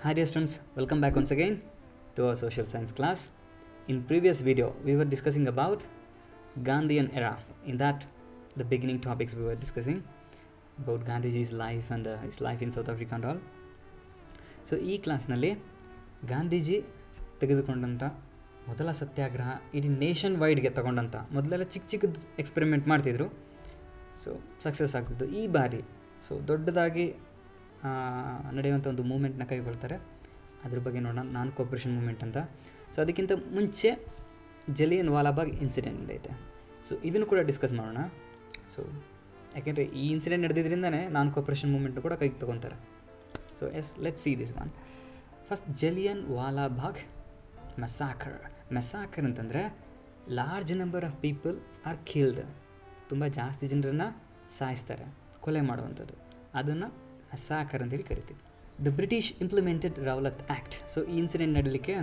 Hi dear students, welcome back once again to our social science class. In previous video, we were discussing about Gandhian era. In that, the beginning topics we were discussing about Gandhiji's life and his life in South Africa and all. So, ಈ ಕ್ಲಾಸ್ನಲ್ಲಿ ಗಾಂಧೀಜಿ ತೆಗೆದುಕೊಂಡಂಥ ಮೊದಲ ಸತ್ಯಾಗ್ರಹ ಇಡೀ nation ವೈಡ್ಗೆ ತಗೊಂಡಂಥ ಮೊದಲೆಲ್ಲ ಚಿಕ್ಕದು experiment ಮಾಡ್ತಿದ್ರು. So success ಆಗ್ತಿತ್ತು. ಈ ಬಾರಿ ದೊಡ್ಡದಾಗಿ ನಡೆಯುವಂಥ ಒಂದು ಮೂಮೆಂಟ್ನ ಕೈಗೊಳ್ತಾರೆ. ಅದ್ರ ಬಗ್ಗೆ ನೋಡೋಣ, ನಾನ್ ಕೋಆಪರೇಷನ್ ಮೂಮೆಂಟ್ ಅಂತ. ಸೊ ಅದಕ್ಕಿಂತ ಮುಂಚೆ ಜಲಿಯನ್ ವಾಲಾಬಾಗ್ ಇನ್ಸಿಡೆಂಟ್ ನಡೆಯುತ್ತೆ. ಸೊ ಇದನ್ನು ಕೂಡ ಡಿಸ್ಕಸ್ ಮಾಡೋಣ. ಸೊ ಯಾಕೆಂದರೆ ಈ ಇನ್ಸಿಡೆಂಟ್ ನಡೆದಿದ್ದರಿಂದನೇ ನಾನ್ ಕೋಆಪರೇಷನ್ ಮೂಮೆಂಟ್ ಕೂಡ ಕೈಗೆ ತೊಗೊತಾರೆ. So let's see this one. First, Jallian Walabagh massacre ಅಂತಂದರೆ large number of people are killed. ತುಂಬ ಜಾಸ್ತಿ ಜನರನ್ನು ಸಾಯಿಸ್ತಾರೆ, ಕೊಲೆ ಮಾಡುವಂಥದ್ದು. ಅದನ್ನು ಮೆಸಾಕರ್ ಅಂತೇಳಿ ಕರಿತೀವಿ. The British implemented Rowlatt act. So ಈ ಇನ್ಸಿಡೆಂಟ್ ನಡೀಲಿಕ್ಕೆ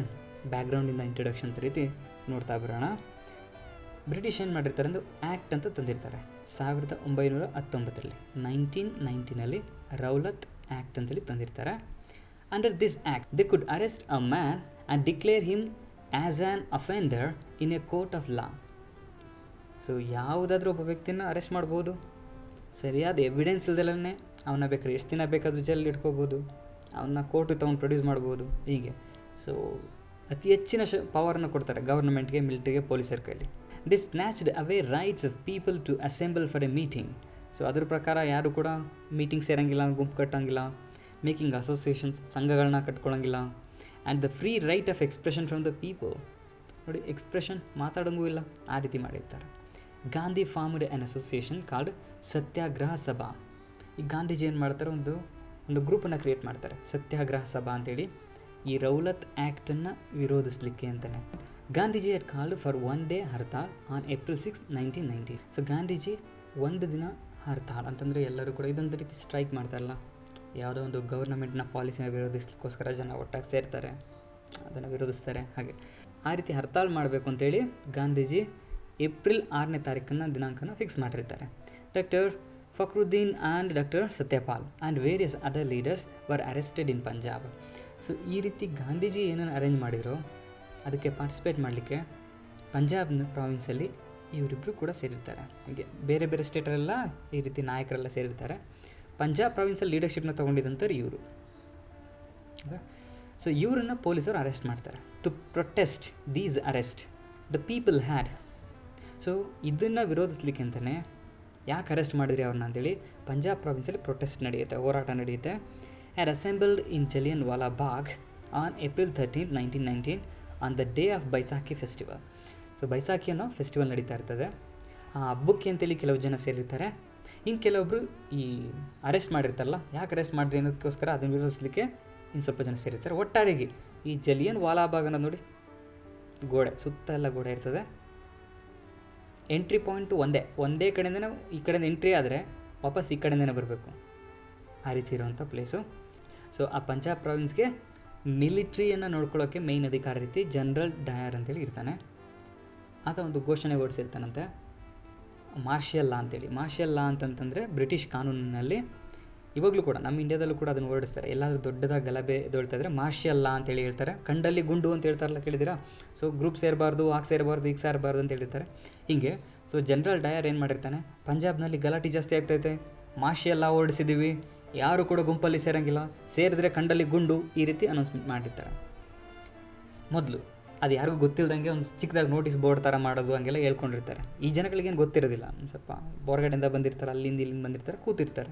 ಬ್ಯಾಕ್ಗ್ರೌಂಡಿಂದ ಇಂಟ್ರೊಡಕ್ಷನ್ ರೀತಿ ನೋಡ್ತಾ ಬರೋಣ. ಬ್ರಿಟಿಷ್ ಏನು ಮಾಡಿರ್ತಾರೆ ಅಂದರೆ ಆ್ಯಕ್ಟ್ ಅಂತ ತಂದಿರ್ತಾರೆ 1919 1990 ರೌಲತ್ ಆ್ಯಕ್ಟ್ ಅಂತೇಳಿ ತಂದಿರ್ತಾರೆ. Under this act they could arrest a man and declare him as an offender in a court of law. So ಯಾವುದಾದ್ರೂ ಒಬ್ಬ ವ್ಯಕ್ತಿನ ಅರೆಸ್ಟ್ ಮಾಡ್ಬೋದು, ಸರಿಯಾದ ಎವಿಡೆನ್ಸ್ ಇಲ್ದಲೇ ಅವನ್ನ ಬೇಕಾದ್ರೆ ಎಷ್ಟು ದಿನ ಬೇಕಾದರೂ ಜೈಲಲ್ಲಿ ಇಟ್ಕೋಬೋದು, ಅವನ್ನ ಕೋರ್ಟಿಗೆ ತೊಗೊಂಡು ಪ್ರೊಡ್ಯೂಸ್ ಮಾಡ್ಬೋದು. ಹೀಗೆ ಸೊ ಅತಿ ಹೆಚ್ಚಿನ ಪವರನ್ನು ಕೊಡ್ತಾರೆ ಗೌರ್ಮೆಂಟ್ಗೆ, ಮಿಲಿಟರಿಗೆ, ಪೊಲೀಸರ ಕೈಲಿ. This snatched away rights of people to assemble for a meeting. So ಅದ್ರ ಪ್ರಕಾರ ಯಾರು ಕೂಡ ಮೀಟಿಂಗ್ ಸೇರಂಗಿಲ್ಲ, ಗುಂಪು ಕಟ್ಟಂಗಿಲ್ಲ, ಮೇಕಿಂಗ್ ಅಸೋಸಿಯೇಷನ್ಸ್ ಸಂಘಗಳನ್ನ ಕಟ್ಕೊಳ್ಳೋಂಗಿಲ್ಲ. And the free right of expression from the people. ನೋಡಿ, ಎಕ್ಸ್ಪ್ರೆಷನ್ ಮಾತಾಡೋಂಗೂ ಇಲ್ಲ, ಆ ರೀತಿ ಮಾಡಿರ್ತಾರೆ. Gandhi formed an association called Satyagraha Sabha. ಈ ಗಾಂಧೀಜಿ ಏನು ಮಾಡ್ತಾರೆ, ಒಂದು ಗ್ರೂಪನ್ನು ಕ್ರಿಯೇಟ್ ಮಾಡ್ತಾರೆ, ಸತ್ಯಾಗ್ರಹ ಸಭಾ ಅಂತೇಳಿ, ಈ ರೌಲತ್ ಆ್ಯಕ್ಟನ್ನು ವಿರೋಧಿಸಲಿಕ್ಕೆ ಅಂತಲೇ. Gandhiji had called for one day Hartal on April 6, 1990. So Gandhiji ಒಂದು ದಿನ ಹರ್ತಾಳ್ ಅಂತಂದರೆ ಎಲ್ಲರೂ ಕೂಡ ಇದೊಂದು ರೀತಿ ಸ್ಟ್ರೈಕ್ ಮಾಡ್ತಾರಲ್ಲ, ಯಾವುದೋ ಒಂದು ಗೌರ್ನಮೆಂಟ್ನ ಪಾಲಿಸಿನ ವಿರೋಧಿಸಲಿಕ್ಕೋಸ್ಕರ ಜನ ಒಟ್ಟಾಗಿ ಸೇರ್ತಾರೆ, ಅದನ್ನು ವಿರೋಧಿಸ್ತಾರೆ. ಹಾಗೆ ಆ ರೀತಿ ಹರ್ತಾಳ್ ಮಾಡಬೇಕು ಅಂತೇಳಿ ಗಾಂಧೀಜಿ ಏಪ್ರಿಲ್ 6 ದಿನಾಂಕನ ಫಿಕ್ಸ್ ಮಾಡಿರ್ತಾರೆ. Doctor Fakhruddin and doctor Satyapal and various other leaders var arrested in Punjab. So ಈ ರೀತಿ ಗಾಂಧೀಜಿ ಏನನ್ನು ಅರೇಂಜ್ ಮಾಡಿರೋ ಅದಕ್ಕೆ ಪಾರ್ಟಿಸಿಪೇಟ್ ಮಾಡಲಿಕ್ಕೆ ಪಂಜಾಬ್ನ ಪ್ರಾವಿನ್ಸಲ್ಲಿ ಇವರಿಬ್ಬರು ಕೂಡ ಸೇರಿರ್ತಾರೆ. ಹೀಗೆ ಬೇರೆ ಬೇರೆ ಸ್ಟೇಟಲ್ಲೆಲ್ಲ ಈ ರೀತಿ ನಾಯಕರೆಲ್ಲ ಸೇರಿರ್ತಾರೆ. ಪಂಜಾಬ್ ಪ್ರಾವಿನ್ಸಲ್ಲಿ ಲೀಡರ್ಶಿಪ್ನ ತೊಗೊಂಡಿದ್ದಂಥವ್ರು ಇವರು. ಸೊ ಇವರನ್ನು ಪೊಲೀಸರು ಅರೆಸ್ಟ್ ಮಾಡ್ತಾರೆ. To protest these arrest the people had. So ಇದನ್ನು ವಿರೋಧಿಸ್ಲಿಕ್ಕೆ ಅಂತಲೇ ಯಾಕೆ ಅರೆಸ್ಟ್ ಮಾಡಿದ್ರಿ ಅವ್ರನ್ನ ಅಂತೇಳಿ ಪಂಜಾಬ್ ಪ್ರಾವಿನ್ಸಲ್ಲಿ ಪ್ರೊಟೆಸ್ಟ್ ನಡೆಯುತ್ತೆ, ಹೋರಾಟ ನಡೆಯುತ್ತೆ. ಹ್ಯಾಡ್ ಅಸೆಂಬಲ್ಡ್ ಇನ್ ಜಲಿಯನ್ ವಾಲಾಬಾಗ್ on April 13, 1919 on the day of Baisakhi festival. So Baisakhi ಅನ್ನೋ ಫೆಸ್ಟಿವಲ್ ನಡೀತಾ ಇರ್ತದೆ. ಆ ಹಬ್ಬಕ್ಕೆ ಅಂತೇಳಿ ಕೆಲವು ಜನ ಸೇರಿರ್ತಾರೆ. ಇನ್ನು ಕೆಲವೊಬ್ಬರು ಈ ಅರೆಸ್ಟ್ ಮಾಡಿರ್ತಾರಲ್ಲ, ಯಾಕೆ ಅರೆಸ್ಟ್ ಮಾಡಿರಿ ಅನ್ನೋದಕ್ಕೋಸ್ಕರ ಅದನ್ನು ವಿರೋಧಿಸಲಿಕ್ಕೆ ಇನ್ನು ಸ್ವಲ್ಪ ಜನ ಸೇರಿರ್ತಾರೆ. ಒಟ್ಟಾರೆಗೆ ಈ ಜಲಿಯನ್ ವಾಲಾಬಾಗ್ ಅನ್ನೋದು ನೋಡಿ, ಗೋಡೆ ಸುತ್ತ ಎಲ್ಲ ಗೋಡೆ ಇರ್ತದೆ. ಎಂಟ್ರಿ ಪಾಯಿಂಟು ಒಂದೇ ಕಡೆಯಿಂದನೇ, ಈ ಕಡೆಯಿಂದ ಎಂಟ್ರಿ ಆದರೆ ವಾಪಸ್ ಈ ಕಡೆಯಿಂದನೇ ಬರಬೇಕು, ಆ ರೀತಿ ಇರುವಂಥ ಪ್ಲೇಸು. ಸೊ ಆ ಪಂಜಾಬ್ ಪ್ರಾವಿನ್ಸ್ಗೆ ಮಿಲಿಟ್ರಿಯನ್ನು ನೋಡ್ಕೊಳ್ಳೋಕ್ಕೆ ಮೇಯ್ನ್ ಅಧಿಕಾರ ರೀತಿ ಜನರಲ್ ಡಯರ್ ಅಂತೇಳಿ ಇರ್ತಾನೆ. ಆತ ಒಂದು ಘೋಷಣೆ ಹೊರಡಿಸಿರ್ತಾನಂತೆ, ಮಾರ್ಷಿಯಲ್ ಲಾ ಅಂತೇಳಿ. ಮಾರ್ಷಿಯಲ್ ಲಾ ಅಂತಂತಂದರೆ ಬ್ರಿಟಿಷ್ ಕಾನೂನಿನಲ್ಲಿ ಇವಾಗಲೂ ಕೂಡ ನಮ್ಮ ಇಂಡಿಯಾದಲ್ಲೂ ಕೂಡ ಅದನ್ನು ಹೊರಡಿಸ್ತಾರೆ. ಎಲ್ಲಾದರೂ ದೊಡ್ಡದಾಗಿ ಗಲಭೆ ಎದ್ದೇಳ್ತಾ ಇದ್ದರೆ ಮಾರ್ಷಿಯಲ್ ಲಾ ಅಂತೇಳಿ ಹೇಳ್ತಾರೆ. ಕಂಡಲ್ಲಿ ಗುಂಡು ಅಂತ ಹೇಳ್ತಾರಲ್ಲ, ಕೇಳಿದ್ದೀರಾ? ಸೊ ಗ್ರೂಪ್ ಸೇರಬಾರ್ದು, ಆಗ ಸೇರಬಾರ್ದು, ಈಗ ಸೇರಬಾರ್ದು ಅಂತ ಹೇಳಿರ್ತಾರೆ. ಹೀಗೆ ಸೊ ಜನರಲ್ ಡಯರ್ ಏನು ಮಾಡಿರ್ತಾನೆ, ಪಂಜಾಬ್ನಲ್ಲಿ ಗಲಾಟೆ ಜಾಸ್ತಿ ಆಗ್ತೈತೆ, ಮಾರ್ಷಿಯಲ್ ಲಾ ಹೊರಡಿಸಿದ್ದೀವಿ, ಯಾರು ಕೂಡ ಗುಂಪಲ್ಲಿ ಸೇರಂಗಿಲ್ಲ, ಸೇರಿದ್ರೆ ಕಂಡಲ್ಲಿ ಗುಂಡು, ಈ ರೀತಿ ಅನೌನ್ಸ್ಮೆಂಟ್ ಮಾಡಿರ್ತಾರೆ. ಮೊದಲು ಅದು ಯಾರಿಗೂ ಗೊತ್ತಿಲ್ಲದಂಗೆ ಒಂದು ಚಿಕ್ಕದಾಗಿ ನೋಟಿಸ್ ಬೋರ್ಡ್ ಥರ ಮಾಡೋದು ಹಂಗೆಲ್ಲ ಹೇಳ್ಕೊಂಡಿರ್ತಾರೆ. ಈ ಜನಗಳಿಗೇನು ಗೊತ್ತಿರೋದಿಲ್ಲ, ಒಂದು ಸ್ವಲ್ಪ ಹೊರಗಡೆಯಿಂದ ಬಂದಿರ್ತಾರೆ, ಅಲ್ಲಿಂದ ಇಲ್ಲಿಂದ ಬಂದಿರ್ತಾರೆ, ಕೂತಿರ್ತಾರೆ.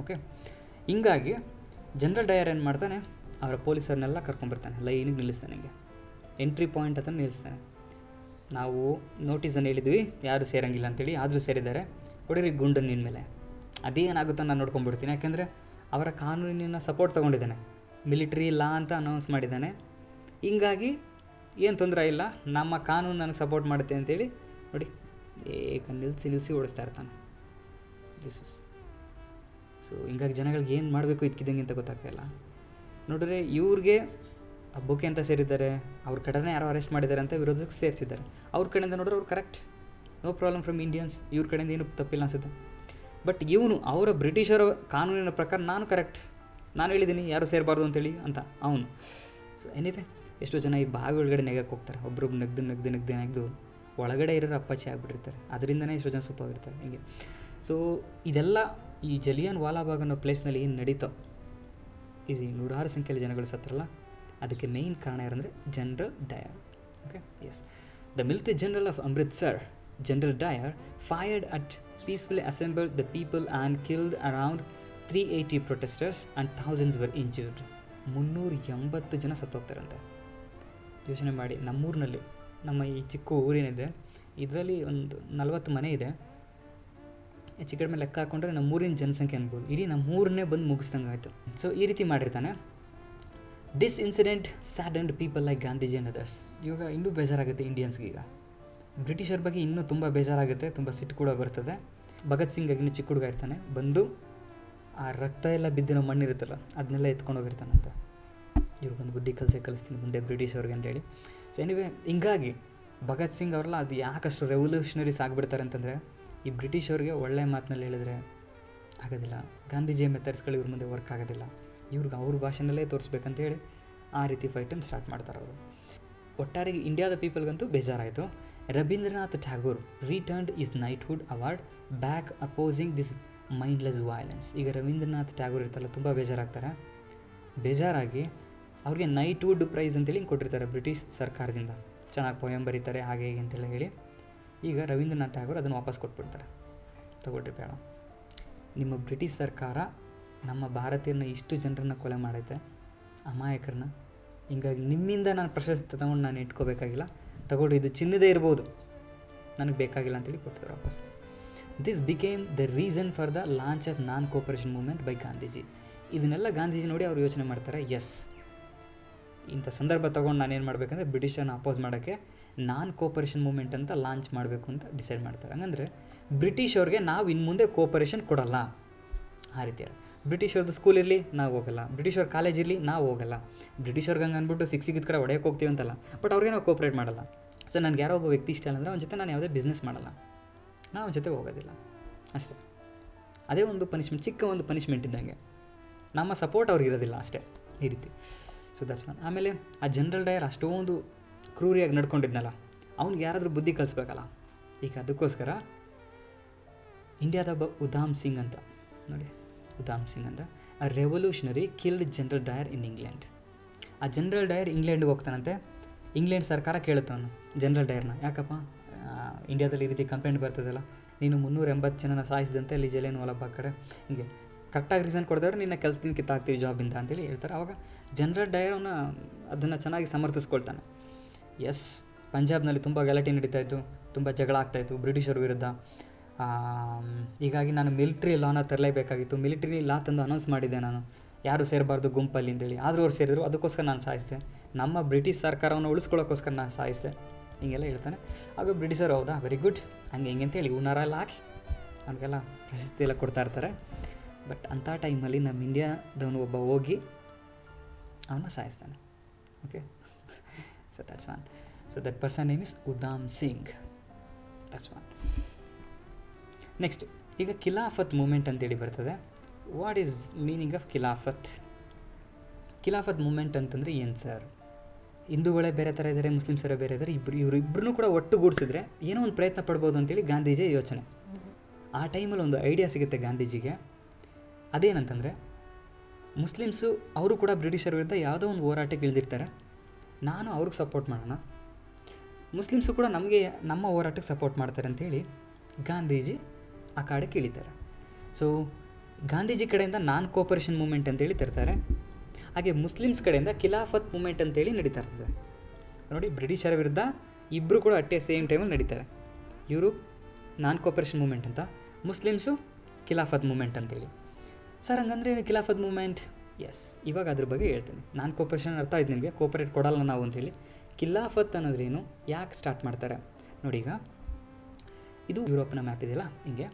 ಓಕೆ, ಹಿಂಗಾಗಿ ಜನರಲ್ ಡಯರ್ ಏನು ಮಾಡ್ತಾನೆ, ಅವರ ಪೊಲೀಸರನ್ನೆಲ್ಲ ಕರ್ಕೊಂಡ್ಬರ್ತಾನೆ, ಲೈನಿಗೆ ನಿಲ್ಲಿಸ್ತಾನೆ. ಹಿಂಗೆ ಎಂಟ್ರಿ ಪಾಯಿಂಟ್ ಅಂತ ನಿಲ್ಲಿಸ್ತಾನೆ. ನಾವು ನೋಟಿಸನ್ನು ಹೇಳಿದ್ವಿ ಯಾರು ಸೇರಂಗಿಲ್ಲ ಅಂತೇಳಿ, ಆದರೂ ಸೇರಿದ್ದಾರೆ, ಹೊಡೀರಿ ಗುಂಡನ್ನು ನಿನ್ನ ಮೇಲೆ. ಅದೇನಾಗುತ್ತೋ ನಾನು ನೋಡ್ಕೊಂಡ್ಬಿಡ್ತೀನಿ. ಯಾಕೆಂದರೆ ಅವರ ಕಾನೂನಿನ ಸಪೋರ್ಟ್ ತೊಗೊಂಡಿದ್ದಾನೆ, ಮಿಲಿಟ್ರಿ ಲಾ ಅಂತ ಅನೌನ್ಸ್ ಮಾಡಿದ್ದಾನೆ. ಹಿಂಗಾಗಿ ಏನು ತೊಂದರೆ ಇಲ್ಲ, ನಮ್ಮ ಕಾನೂನು ನನಗೆ ಸಪೋರ್ಟ್ ಮಾಡುತ್ತೆ ಅಂತೇಳಿ ನೋಡಿ ನಿಲ್ಲಿಸಿ ಓಡಿಸ್ತಾ ಇರ್ತಾನೆ. ದಿಸ್ ಇಸ್ ಸೊ ಹಿಂಗಾಗಿ ಜನಗಳಿಗೆ ಏನು ಮಾಡಬೇಕು ಇದಕ್ಕಿದ್ದಂಗೆ ಅಂತ ಗೊತ್ತಾಗ್ತಾಯಿಲ್ಲ. ನೋಡಿದ್ರೆ ಇವ್ರಿಗೆ ಹಬ್ಬಕ್ಕೆ ಅಂತ ಸೇರಿದ್ದಾರೆ, ಅವ್ರ ಕಡೆನೇ ಯಾರೋ ಅರೆಸ್ಟ್ ಮಾಡಿದ್ದಾರೆ ಅಂತ ವಿರೋಧಕ್ಕೆ ಸೇರಿಸಿದ್ದಾರೆ. ಅವ್ರ ಕಡೆಯಿಂದ ನೋಡ್ರೆ ಅವ್ರು correct, no problem from Indians, ಇವ್ರ ಕಡೆಯಿಂದ ಏನು ತಪ್ಪಿಲ್ಲ ಅನಿಸುತ್ತೆ. ಬಟ್ ಇವನು ಅವರ ಬ್ರಿಟಿಷರ ಕಾನೂನಿನ ಪ್ರಕಾರ ನಾನು ಕರೆಕ್ಟ್, ನಾನು ಹೇಳಿದ್ದೀನಿ ಯಾರು ಸೇರಬಾರ್ದು ಅಂತೇಳಿ ಅಂತ ಅವನು. ಸೊ ಎನಿವೆ ಎಷ್ಟೋ ಜನ ಈ ಬಾವಿ ಒಳಗಡೆ ನೆಗಕ್ಕೆ ಹೋಗ್ತಾರೆ, ಒಬ್ರೊಬ್ರು ನೆಗ್ದು ಒಳಗಡೆ ಇರೋರು ಅಪ್ಪಾಚಿ ಆಗಿಬಿಟ್ಟಿರ್ತಾರೆ, ಅದರಿಂದನೇ ಎಷ್ಟೋ ಜನ ಸುತ್ತೋಗಿರ್ತಾರೆ ಹೀಗೆ. ಸೊ ಇದೆಲ್ಲ ಈ ಜಲಿಯನ್ ವಾಲಾಬಾಗ್ ಅನ್ನೋ ಪ್ಲೇಸ್ನಲ್ಲಿ ಏನು ನಡೀತೋ, ಈ ನೂರಾರು ಸಂಖ್ಯೆಯಲ್ಲಿ ಜನಗಳು ಸತ್ತರಲ್ಲ, ಅದಕ್ಕೆ ಮೇಯ್ನ್ ಕಾರಣ ಯಾರಂದರೆ general Dyer. Okay, yes, the military general of Amritsar, general Dyer, fired at peacefully assembled the people and killed around 380 protesters and thousands were injured. 380 ಜನ ಸತ್ತೋಗ್ತಾರಂತೆ. ಯೋಚನೆ ಮಾಡಿ, ನಮ್ಮೂರಿನಲ್ಲಿ, ನಮ್ಮ ಈ ಚಿಕ್ಕ ಊರೇನಿದೆ ಇದರಲ್ಲಿ ಒಂದು 40 ಮನೆ ಇದೆ, ಹೆಚ್ಚು ಕಡಿಮೆ ಲೆಕ್ಕ ಹಾಕೊಂಡ್ರೆ ನಮ್ಮೂರಿನ ಜನಸಂಖ್ಯೆ ಅನ್ಬೋದು, ಇಡೀ ನಮ್ಮೂರನ್ನೇ ಬಂದು ಮುಗಿಸ್ದಂಗೆ ಆಯಿತು. ಸೊ ಈ ರೀತಿ ಮಾಡಿರ್ತಾನೆ. This incident saddened people like Gandhiji and others. ಇವಾಗ ಇನ್ನೂ ಬೇಜಾರಾಗುತ್ತೆ ಇಂಡಿಯನ್ಸ್ಗೆ, ಈಗ ಬ್ರಿಟಿಷರ ಬಗ್ಗೆ ಇನ್ನೂ ತುಂಬ ಬೇಜಾರಾಗುತ್ತೆ, ತುಂಬ ಸಿಟ್ಟು ಕೂಡ ಬರ್ತದೆ. ಭಗತ್ ಸಿಂಗ್ ಇನ್ನೂ ಚಿಕ್ಕ ಹುಡುಗ ಇರ್ತಾನೆ, ಬಂದು ಆ ರಕ್ತ ಎಲ್ಲ ಬಿದ್ದಿರೋ ಮಣ್ಣಿರುತ್ತಲ್ಲ ಅದನ್ನೆಲ್ಲ ಎತ್ಕೊಂಡು ಹೋಗಿರ್ತಾನಂತೆ. ಇವ್ರಿಗೊಂದು ಬುದ್ಧಿ ಕಲಿಸ್ತೀನಿ ಮುಂದೆ ಬ್ರಿಟಿಷವ್ರಿಗೆ ಅಂತೇಳಿ. ಸೊ ಎನಿವೆ, ಹಿಂಗಾಗಿ ಭಗತ್ ಸಿಂಗ್ ಅವರೆಲ್ಲ ಅದು ಯಾಕಷ್ಟು ರೆವಲ್ಯೂಷನರೀಸ್ ಆಗಿಬಿಡ್ತಾರೆ ಅಂತಂದರೆ, ಈ ಬ್ರಿಟಿಷವ್ರಿಗೆ ಒಳ್ಳೆಯ ಮಾತಿನಲ್ಲಿ ಹೇಳಿದ್ರೆ ಆಗೋದಿಲ್ಲ, ಗಾಂಧೀಜಿಯ ಮೆಥಡ್ಸ್ಗಳು ಇವ್ರ ಮುಂದೆ ವರ್ಕ್ ಆಗೋದಿಲ್ಲ, ಇವ್ರಿಗೆ ಅವ್ರ ಭಾಷೆನಲ್ಲೇ ತೋರಿಸ್ಬೇಕಂತ ಹೇಳಿ ಆ ರೀತಿ ಫೈಟನ್ನು ಸ್ಟಾರ್ಟ್ ಮಾಡ್ತಾರೆ ಅವರು. ಒಟ್ಟಾರೆ ಇಂಡಿಯಾದ ಪೀಪಲ್ಗಂತೂ ಬೇಜಾರಾಯಿತು. Rabindranath Tagore returned his knighthood award back opposing this mindless violence. ಈಗ ರವೀಂದ್ರನಾಥ್ ಟ್ಯಾಗೋರ್ ಇರ್ತಲ್ಲ, ತುಂಬ ಬೇಜಾರಾಗ್ತಾರೆ. ಬೇಜಾರಾಗಿ ಅವ್ರಿಗೆ ನೈಟ್ಹುಡ್ ಪ್ರೈಸ್ ಅಂತೇಳಿ ಕೊಟ್ಟಿರ್ತಾರೆ ಬ್ರಿಟಿಷ್ ಸರ್ಕಾರದಿಂದ, ಚೆನ್ನಾಗಿ ಪೊಯಮ್ ಬರೀತಾರೆ ಹಾಗೆ ಹೀಗೆ ಅಂತೆಲ್ಲ ಹೇಳಿ. ಈಗ ರವೀಂದ್ರನಾಥ್ ಟ್ಯಾಗೋರ್ ಅದನ್ನು ವಾಪಸ್ ಕೊಟ್ಬಿಡ್ತಾರೆ, ತಗೊಳ್ರಿ ಬೇಡ, ನಿಮ್ಮ ಬ್ರಿಟಿಷ್ ಸರ್ಕಾರ ನಮ್ಮ ಭಾರತೀಯರನ್ನ ಇಷ್ಟು ಜನರನ್ನ ಕೊಲೆ ಮಾಡೈತೆ, ಅಮಾಯಕರನ್ನ, ಹಿಂಗಾಗಿ ನಿಮ್ಮಿಂದ ನಾನು ಪ್ರಶಸ್ತಿ ತಗೊಂಡು ನಾನು ಇಟ್ಕೋಬೇಕಾಗಿಲ್ಲ, ತಗೊಳ್ರಿ, ಇದು ಚಿನ್ನದೇ ಇರ್ಬೋದು, ನನಗೆ ಬೇಕಾಗಿಲ್ಲ ಅಂತೇಳಿ ಕೊಡ್ತಾರೆ ವಾಪಸ್. This became the reason for the launch of non cooperation movement by Gandhiji. ಇದನ್ನೆಲ್ಲ ಗಾಂಧೀಜಿ ನೋಡಿ ಅವ್ರು ಯೋಚನೆ ಮಾಡ್ತಾರೆ, ಎಸ್, ಇಂಥ ಸಂದರ್ಭ ತೊಗೊಂಡು ನಾನೇನು ಮಾಡಬೇಕಂದ್ರೆ ಬ್ರಿಟಿಷರನ್ನ ಅಪೋಸ್ ಮಾಡೋಕ್ಕೆ ನಾನ್ ಕೋಪರೇಷನ್ ಮೂವ್ಮೆಂಟ್ ಅಂತ ಲಾಂಚ್ ಮಾಡಬೇಕು ಅಂತ ಡಿಸೈಡ್ ಮಾಡ್ತಾರೆ. ಹಂಗಂದರೆ ಬ್ರಿಟಿಷವ್ರಿಗೆ ನಾವು ಇನ್ನು ಮುಂದೆ ಕೋಪರೇಷನ್ ಕೊಡಲ್ಲ, ಆ ರೀತಿ. ಬ್ರಿಟಿಷವ್ರದ್ದು ಸ್ಕೂಲ್ ಇರಲಿ ನಾವು ಹೋಗಲ್ಲ, ಬ್ರಿಟಿಷವ್ರ ಕಾಲೇಜ್ ಇರಲಿ ನಾವು ಹೋಗಲ್ಲ, ಬ್ರಿಟಿಷವ್ರಿಗೆ ಹಂಗೆ ಅಂದ್ಬಿಟ್ಟು ಸಿಕ್ಕಿದ ಕಡೆ ಹೊಡೆಯೋಕೆ ಹೋಗ್ತೀವಿ ಅಂತಲ್ಲ, ಬಟ್ ಅವ್ರಿಗೆ ನಾವು ಕೋಪ್ರೇಟ್ ಮಾಡಲ್ಲ. ಸೊ ನನಗೆ ಯಾರೋ ಒಬ್ಬ ವ್ಯಕ್ತಿ ಇಷ್ಟ ಇಲ್ಲ ಅಂದರೆ ಅವ್ನ ಜೊತೆ ನಾನು ಯಾವುದೇ ಬಿಸ್ನೆಸ್ ಮಾಡಲ್ಲ, ನಾನು ಅವ್ನ ಜೊತೆ ಹೋಗೋದಿಲ್ಲ, ಅಷ್ಟೇ. ಅದೇ ಒಂದು ಪನಿಷ್ಮೆಂಟ್, ಚಿಕ್ಕ ಒಂದು ಪನಿಷ್ಮೆಂಟ್ ಇದ್ದಂಗೆ, ನಮ್ಮ ಸಪೋರ್ಟ್ ಅವ್ರಿಗೆ ಇರೋದಿಲ್ಲ ಅಷ್ಟೇ, ಈ ರೀತಿ. So that's one. ಆಮೇಲೆ ಆ ಜನರಲ್ ಡಯರ್ ಅಷ್ಟೊಂದು ಕ್ರೂರಿಯಾಗಿ ನಡ್ಕೊಂಡಿದ್ನಲ್ಲ, ಅವ್ನಿಗೆ ಯಾರಾದರೂ ಬುದ್ಧಿ ಕಲಿಸ್ಬೇಕಲ್ಲ. ಈಗ ಅದಕ್ಕೋಸ್ಕರ ಇಂಡಿಯಾದ ಒಬ್ಬ ಉಧಾಮ್ ಸಿಂಗ್ ಅಂತ, ನೋಡಿ ಉಧಾಮ್ ಸಿಂಗ್ ಅಂತ, ಆ revolutionary killed general Dyer in England. ಆ ಜನರಲ್ ಡಯರ್ ಇಂಗ್ಲೆಂಡ್ಗೆ ಹೋಗ್ತಾನಂತೆ. ಇಂಗ್ಲೆಂಡ್ ಸರ್ಕಾರ ಕೇಳುತ್ತವನು ಜನರಲ್ ಡಯರ್ನ, ಯಾಕಪ್ಪ ಇಂಡಿಯಾದಲ್ಲಿ ಈ ರೀತಿ ಕಂಪ್ಲೇಂಟ್ ಬರ್ತದಲ್ಲ, ನೀನು 380 ಜನನ ಸಾಯಿಸಿದಂತೆ ಅಲ್ಲಿ ಜಲಿಯನ್ ವಾಲಾಬಾಗ್ ಕಡೆ, ಹೀಗೆ ಕರೆಕ್ಟಾಗಿ ರೀಸನ್ ಕೊಡಿದವ್ರು ನಿನ್ನ ಕೆಲಸದಿಂದ ಕಿತ್ತಾಕ್ತೀವಿ ಜಾಬಿಂದ ಅಂತೇಳಿ ಹೇಳ್ತಾರೆ. ಆವಾಗ ಜನರಲ್ ಡಯರ್ ಅವನ್ನ ಅದನ್ನು ಚೆನ್ನಾಗಿ ಸಮರ್ಥಿಸ್ಕೊಳ್ತಾನೆ. ಎಸ್, ಪಂಜಾಬ್ನಲ್ಲಿ ತುಂಬ ಗಲಾಟೆ ನಡೀತಾಯಿತ್ತು, ತುಂಬ ಜಗಳ ಆಗ್ತಾಯಿತ್ತು ಬ್ರಿಟಿಷರ ವಿರುದ್ಧ. ಹೀಗಾಗಿ ನಾನು ಮಿಲಿಟ್ರಿ ಲಾನ ತರಲೇಬೇಕಾಗಿತ್ತು, ಮಿಲಿಟ್ರಿ ಲಾ ತಂದು ಅನೌನ್ಸ್ ಮಾಡಿದ್ದೆ ನಾನು, ಯಾರು ಸೇರಬಾರ್ದು ಗುಂಪಲ್ಲಿ ಅಂತೇಳಿ, ಆದರೂ ಅವ್ರು ಸೇರಿದ್ರು, ಅದಕ್ಕೋಸ್ಕರ ನಾನು ಸಾಯಿಸಿದೆ, ನಮ್ಮ ಬ್ರಿಟಿಷ್ ಸರ್ಕಾರವನ್ನು ಉಳಿಸ್ಕೊಳ್ಳೋಕ್ಕೋಸ್ಕರ ನಾನು ಸಾಯಿಸಿದೆ, ಹೀಗೆಲ್ಲ ಹೇಳ್ತಾನೆ. ಆಗ ಬ್ರಿಟಿಷರು ಹೌದಾ ವೆರಿ ಗುಡ್ ಹಂಗೆ ಹಿಂಗೆ ಅಂತೇಳಿ ಹೂನಾರ ಎಲ್ಲ ಹಾಕಿ ಅವ್ನಿಗೆಲ್ಲ ಪ್ರಶಸ್ತಿ ಎಲ್ಲ ಕೊಡ್ತಾ ಇರ್ತಾರೆ. ಬಟ್ ಅಂಥ ಟೈಮಲ್ಲಿ ನಮ್ಮ ಇಂಡಿಯಾದವನು ಒಬ್ಬ ಹೋಗಿ ಅವನ್ನ ಸಾಯಿಸ್ತಾನೆ. Okay, so that's one. So that person name is Udham Singh, that's one. Next, ಈಗ ಖಿಲಾಫತ್ ಮೂಮೆಂಟ್ ಅಂತೇಳಿ ಬರ್ತದೆ. What is meaning of Khilafat? Khilafat movement ಅಂತಂದರೆ ಏನು ಸರ್? ಹಿಂದೂಗಳೇ ಬೇರೆ ಥರ ಇದ್ದಾರೆ, ಮುಸ್ಲಿಮ್ಸರೇ ಬೇರೆ ಇದ್ದಾರೆ, ಇವರಿಬ್ಬರನ್ನೂ ಕೂಡ ಒಟ್ಟುಗೂಡಿಸಿದ್ರೆ ಏನೋ ಒಂದು ಪ್ರಯತ್ನ ಪಡ್ಬೋದು ಅಂತೇಳಿ ಗಾಂಧೀಜಿ ಯೋಚನೆ. ಆ ಟೈಮಲ್ಲಿ ಒಂದು ಐಡಿಯಾ ಸಿಗುತ್ತೆ ಗಾಂಧೀಜಿಗೆ. ಅದೇನಂತಂದರೆ, ಮುಸ್ಲಿಮ್ಸು ಅವರು ಕೂಡ ಬ್ರಿಟಿಷರ ವಿರುದ್ಧ ಯಾವುದೋ ಒಂದು ಹೋರಾಟಕ್ಕೆ ಇಳಿದಿರ್ತಾರೆ, ನಾನು ಅವ್ರಿಗೆ ಸಪೋರ್ಟ್ ಮಾಡೋಣ, ಮುಸ್ಲಿಮ್ಸು ಕೂಡ ನಮ್ಮ ಹೋರಾಟಕ್ಕೆ ಸಪೋರ್ಟ್ ಮಾಡ್ತಾರೆ ಅಂತೇಳಿ ಗಾಂಧೀಜಿ ಆ ಕಾಡಕ್ಕೆ ಇಳಿತಾರೆ. ಸೊ ಗಾಂಧೀಜಿ ಕಡೆಯಿಂದ ನಾನ್ ಕೋಪರೇಷನ್ ಮೂಮೆಂಟ್ ಅಂತೇಳಿ ತರ್ತಾರೆ, ಹಾಗೆ ಮುಸ್ಲಿಮ್ಸ್ ಕಡೆಯಿಂದ ಖಿಲಾಫತ್ ಮೂಮೆಂಟ್ ಅಂತೇಳಿ ನಡೀತಾ ಇರ್ತದೆ. ನೋಡಿ, ಬ್ರಿಟಿಷರ ವಿರುದ್ಧ ಇಬ್ಬರು ಕೂಡ ಅಟ್ ಎ ಸೇಮ್ ಟೈಮಲ್ಲಿ ನಡೀತಾರೆ. ಇವರು ನಾನ್ ಕೋಪರೇಷನ್ ಮೂಮೆಂಟ್ ಅಂತ, ಮುಸ್ಲಿಮ್ಸು ಖಿಲಾಫತ್ ಮೂಮೆಂಟ್ ಅಂತೇಳಿ. ಸರ್ ಹಂಗಂದ್ರೆ ಏನು ಖಿಲಾಫತ್ ಮೂಮೆಂಟ್? ಎಸ್, ಇವಾಗ ಅದ್ರ ಬಗ್ಗೆ ಹೇಳ್ತೀನಿ. ನಾನ್ ಕೋಪರೇಷನ್ ಅರ್ಥ ಆಯ್ತು ನಿಮಗೆ, ಕೋಪರೇಟ್ ಕೊಡಲ್ಲ ನಾವು ಅಂತೇಳಿ. ಖಿಲಾಫತ್ ಅನ್ನೋದ್ರೇನು, ಯಾಕೆ ಸ್ಟಾರ್ಟ್ ಮಾಡ್ತಾರೆ ನೋಡಿ. ಈಗ ಇದು ಯುರೋಪ್ನ ಮ್ಯಾಪ್ ಇದೆಯಲ್ಲ, ಹಿಂಗೆ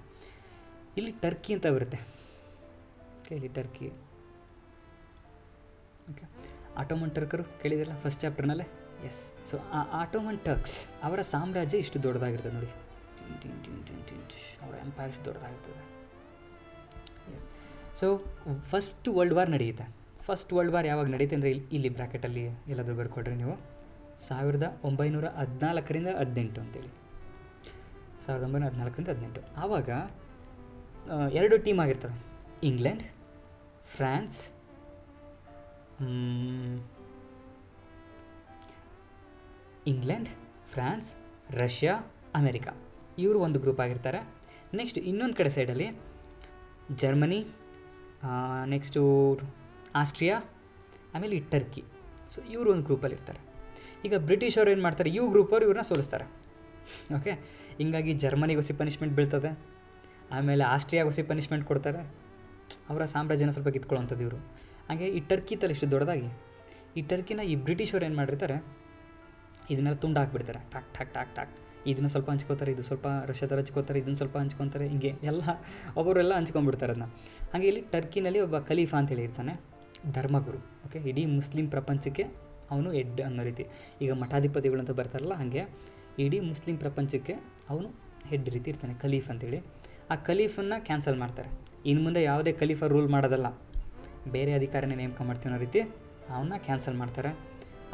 ಇಲ್ಲಿ ಟರ್ಕಿ ಅಂತ ಬರುತ್ತೆ. ಓಕೆ, ಇಲ್ಲಿ ಟರ್ಕಿ. ಓಕೆ, ಆಟೋಮನ್ ಟರ್ಕರು ಕೇಳಿದಿಲ್ಲ ಫಸ್ಟ್ ಚಾಪ್ಟರ್ನಲ್ಲೇ. ಎಸ್, ಸೊ ಆ ಆಟೋಮನ್ ಟರ್ಕ್ಸ್ ಅವರ ಸಾಮ್ರಾಜ್ಯ ಇಷ್ಟು ದೊಡ್ಡದಾಗಿರ್ತದೆ ನೋಡಿ, ಅವರ ಎಂಪೈರ್ ಇಷ್ಟು ದೊಡ್ಡದಾಗಿರ್ತದೆ. Yes, so first world war ನಡೆಯುತ್ತೆ. ಫಸ್ಟ್ ವರ್ಲ್ಡ್ ವಾರ್ ಯಾವಾಗ ನಡೀತೆ ಅಂದರೆ ಇಲ್ಲಿ ಬ್ರ್ಯಾಕೆಟಲ್ಲಿ ಎಲ್ಲಾದರೂ ಬರ್ಕೊಡ್ರಿ ನೀವು, 1914 ಅಂತೇಳಿ, 1914 ಆವಾಗ 2 ಟೀಮ್ ಆಗಿರ್ತವೆ, ಇಂಗ್ಲೆಂಡ್, ಫ್ರಾನ್ಸ್, ರಷ್ಯಾ, ಅಮೆರಿಕಾ, ಇವರು ಒಂದು ಗ್ರೂಪ್ ಆಗಿರ್ತಾರೆ. ನೆಕ್ಸ್ಟ್ ಇನ್ನೊಂದು ಕಡೆ ಸೈಡಲ್ಲಿ ಜರ್ಮನಿ, ನೆಕ್ಸ್ಟು ಆಸ್ಟ್ರಿಯಾ, ಆಮೇಲೆ ಈ ಟರ್ಕಿ. ಸೊ ಇವರು ಒಂದು ಗ್ರೂಪಲ್ಲಿ ಇರ್ತಾರೆ. ಈಗ ಬ್ರಿಟಿಷರು ಏನು ಮಾಡ್ತಾರೆ, ಗ್ರೂಪವ್ರು ಇವ್ರನ್ನ ಸೋಲಿಸ್ತಾರೆ. ಓಕೆ, ಹಿಂಗಾಗಿ ಜರ್ಮನಿಗೆ ಹೊಸ ಪನಿಷ್ಮೆಂಟ್ ಬೀಳ್ತದೆ, ಆಮೇಲೆ ಆಸ್ಟ್ರಿಯಾಗೆ ಹೊಸ ಪನಿಷ್ಮೆಂಟ್ ಕೊಡ್ತಾರೆ, ಅವರ ಸಾಮ್ರಾಜ್ಯನ ಸ್ವಲ್ಪ ಕಿತ್ಕೊಳ್ಳೋಂಥದ್ದು ಇವರು. ಹಾಗೆ ಈ ಟರ್ಕಿ ತಲೆ ಇಷ್ಟು ದೊಡ್ಡದಾಗಿ, ಈ ಟರ್ಕಿನ ಈ ಬ್ರಿಟಿಷರು ಏನು ಮಾಡಿರ್ತಾರೆ, ಇದನ್ನೆಲ್ಲ ತುಂಡು ಹಾಕ್ಬಿಡ್ತಾರೆ, ಟಾಕ್ ಟಾಕ್ ಟಾಕ್ ಟಾಕ್, ಇದನ್ನು ಸ್ವಲ್ಪ ಹಂಚ್ಕೋತಾರೆ, ಇದು ಸ್ವಲ್ಪ ರಷ್ಯಾದಲ್ಲಿ ಹಂಚ್ಕೋತಾರೆ, ಇದನ್ನು ಸ್ವಲ್ಪ ಹಂಚ್ಕೊತಾರೆ, ಹಿಂಗೆ ಎಲ್ಲ ಒಬ್ಬರೆಲ್ಲ ಹಂಚ್ಕೊಂಡ್ಬಿಡ್ತಾರೆ ಅದನ್ನ. ಹಾಗೆ ಇಲ್ಲಿ ಟರ್ಕಿನಲ್ಲಿ ಒಬ್ಬ ಖಲೀಫಾ ಅಂತೇಳಿ ಇರ್ತಾನೆ, ಧರ್ಮಗುರು. ಓಕೆ, ಇಡೀ ಮುಸ್ಲಿಂ ಪ್ರಪಂಚಕ್ಕೆ ಅವನು ಹೆಡ್ ಅನ್ನೋ ರೀತಿ. ಈಗ ಮಠಾಧಿಪತಿಗಳು ಅಂತ ಬರ್ತಾರಲ್ಲ, ಹಾಗೆ ಇಡೀ ಮುಸ್ಲಿಂ ಪ್ರಪಂಚಕ್ಕೆ ಅವನು ಹೆಡ್ ರೀತಿ ಇರ್ತಾನೆ, ಖಲೀಫ್ ಅಂತೇಳಿ. ಆ ಖಲೀಫನ್ನು ಕ್ಯಾನ್ಸಲ್ ಮಾಡ್ತಾರೆ. ಇನ್ನು ಮುಂದೆ ಯಾವುದೇ ಖಲೀಫಾ ರೂಲ್ ಮಾಡೋದಲ್ಲ, ಬೇರೆ ಅಧಿಕಾರಿನೇ ನೇಮಕ ಮಾಡ್ತೀವಿ ಅನ್ನೋ ರೀತಿ ಅವನ್ನ ಕ್ಯಾನ್ಸಲ್ ಮಾಡ್ತಾರೆ.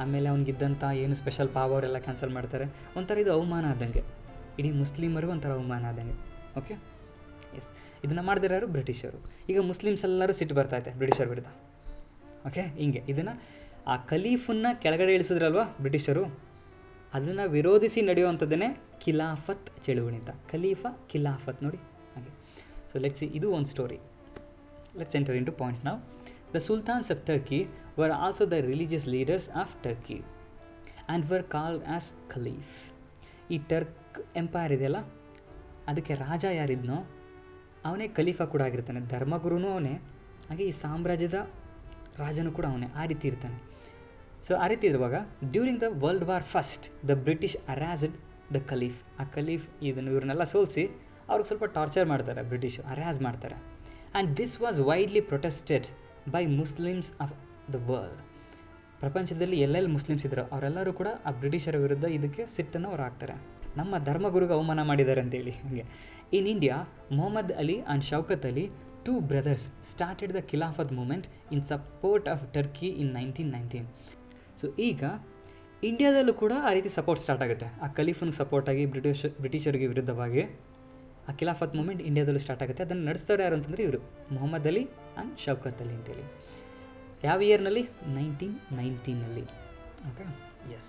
ಆಮೇಲೆ ಅವ್ನಿಗಿದ್ದಂಥ ಏನು ಸ್ಪೆಷಲ್ ಪವರ್ ಎಲ್ಲ ಕ್ಯಾನ್ಸಲ್ ಮಾಡ್ತಾರೆ. ಒಂಥರ ಇದು ಅವಮಾನ ಆದಂಗೆ, ಇಡೀ ಮುಸ್ಲಿಮರಿಗೂ ಒಂಥರ ಅವಮಾನ ಆದಂಗೆ. ಓಕೆ, ಎಸ್, ಇದನ್ನು ಮಾಡಿದಿರೋರು ಬ್ರಿಟಿಷರು. ಈಗ ಮುಸ್ಲಿಮ್ಸ್ ಎಲ್ಲರೂ ಸಿಟ್ಟು ಬರ್ತೈತೆ ಬ್ರಿಟಿಷರ ವಿರುದ್ಧ. ಓಕೆ, ಹಿಂಗೆ ಇದನ್ನು ಆ ಖಲೀಫನ್ನು ಕೆಳಗಡೆ ಇಳಿಸಿದ್ರಲ್ವ ಬ್ರಿಟಿಷರು, ಅದನ್ನು ವಿರೋಧಿಸಿ ನಡೆಯುವಂಥದ್ದೇ ಖಿಲಾಫತ್ ಚಳುವಳಿ ಅಂತ. ಖಲೀಫಾ, ಖಿಲಾಫತ್, ನೋಡಿ ಹಾಗೆ. ಸೊ ಲೆಟ್ಸ್ ಸಿ, ಇದು ಒಂದು story. Let's enter into points ನಾವು. The Sultans of Turkey were also the religious leaders of Turkey and were called as Caliph. ಈ ಟರ್ಕ್ ಎಂಪೈರ್ ಇದೆಯಲ್ಲ, ಅದಕ್ಕೆ ರಾಜ ಯಾರಿದ್ನೋ ಅವನೇ ಖಲೀಫಾ ಕೂಡ ಆಗಿರ್ತಾನೆ, ಧರ್ಮಗುರುನೂ ಅವನೇ, ಹಾಗೆ ಈ ಸಾಮ್ರಾಜ್ಯದ ರಾಜನೂ ಕೂಡ ಅವನೇ, ಆ ರೀತಿ ಇರ್ತಾನೆ. ಸೊ ಆ ರೀತಿ ಇರುವಾಗ during the world war first the British harassed the khalif. ಆ ಖಲೀಫ್ ಇವ್ರನ್ನೆಲ್ಲ ಸೋಲಿಸಿ ಅವ್ರಿಗೆ ಸ್ವಲ್ಪ ಟಾರ್ಚರ್ ಮಾಡ್ತಾರೆ, ಬ್ರಿಟಿಷ್ ಅರಾಸ್ ಮಾಡ್ತಾರೆ. And this was widely protested by Muslims of the world. ಪ್ರಪಂಚದಲ್ಲಿ ಎಲ್ಲೆಲ್ಲಿ ಮುಸ್ಲಿಮ್ಸ್ ಇದ್ದರು ಅವರೆಲ್ಲರೂ ಕೂಡ ಆ ಬ್ರಿಟಿಷರ ವಿರುದ್ಧ ಇದಕ್ಕೆ ಸಿಟ್ಟನ್ನು ಅವ್ರು ಹಾಕ್ತಾರೆ, ನಮ್ಮ ಧರ್ಮಗುರುಗೆ ಅವಮಾನ ಮಾಡಿದ್ದಾರೆ ಅಂತೇಳಿ. ಹಾಗೆ in India, Mohammad Ali and Shaukat Ali, 2 brothers, started the Khilafat movement in support of Turkey in 1919. So ಈಗ ಇಂಡಿಯಾದಲ್ಲೂ ಕೂಡ ಆ ರೀತಿ ಸಪೋರ್ಟ್ ಸ್ಟಾರ್ಟ್ ಆಗುತ್ತೆ, ಆ ಖಲೀಫನ್ಗೆ ಸಪೋರ್ಟಾಗಿ ಬ್ರಿಟಿಷರಿಗೆ ವಿರುದ್ಧವಾಗಿ ಆ ಖಿಲಾಫತ್ ಮೂಮೆಂಟ್ ಇಂಡಿಯಾದಲ್ಲೂ ಸ್ಟಾರ್ಟ್ ಆಗುತ್ತೆ. ಅದನ್ನು ನಡೆಸ್ತಾರೆ ಯಾರು ಅಂತಂದರೆ ಇವರು ಮೊಹಮ್ಮದ್ ಅಲಿ ಆ್ಯಂಡ್ ಶೌಕತ್ ಅಲಿ ಅಂತೇಳಿ. ಯಾವ ಇಯರ್ನಲ್ಲಿ? 1919. Okay, yes.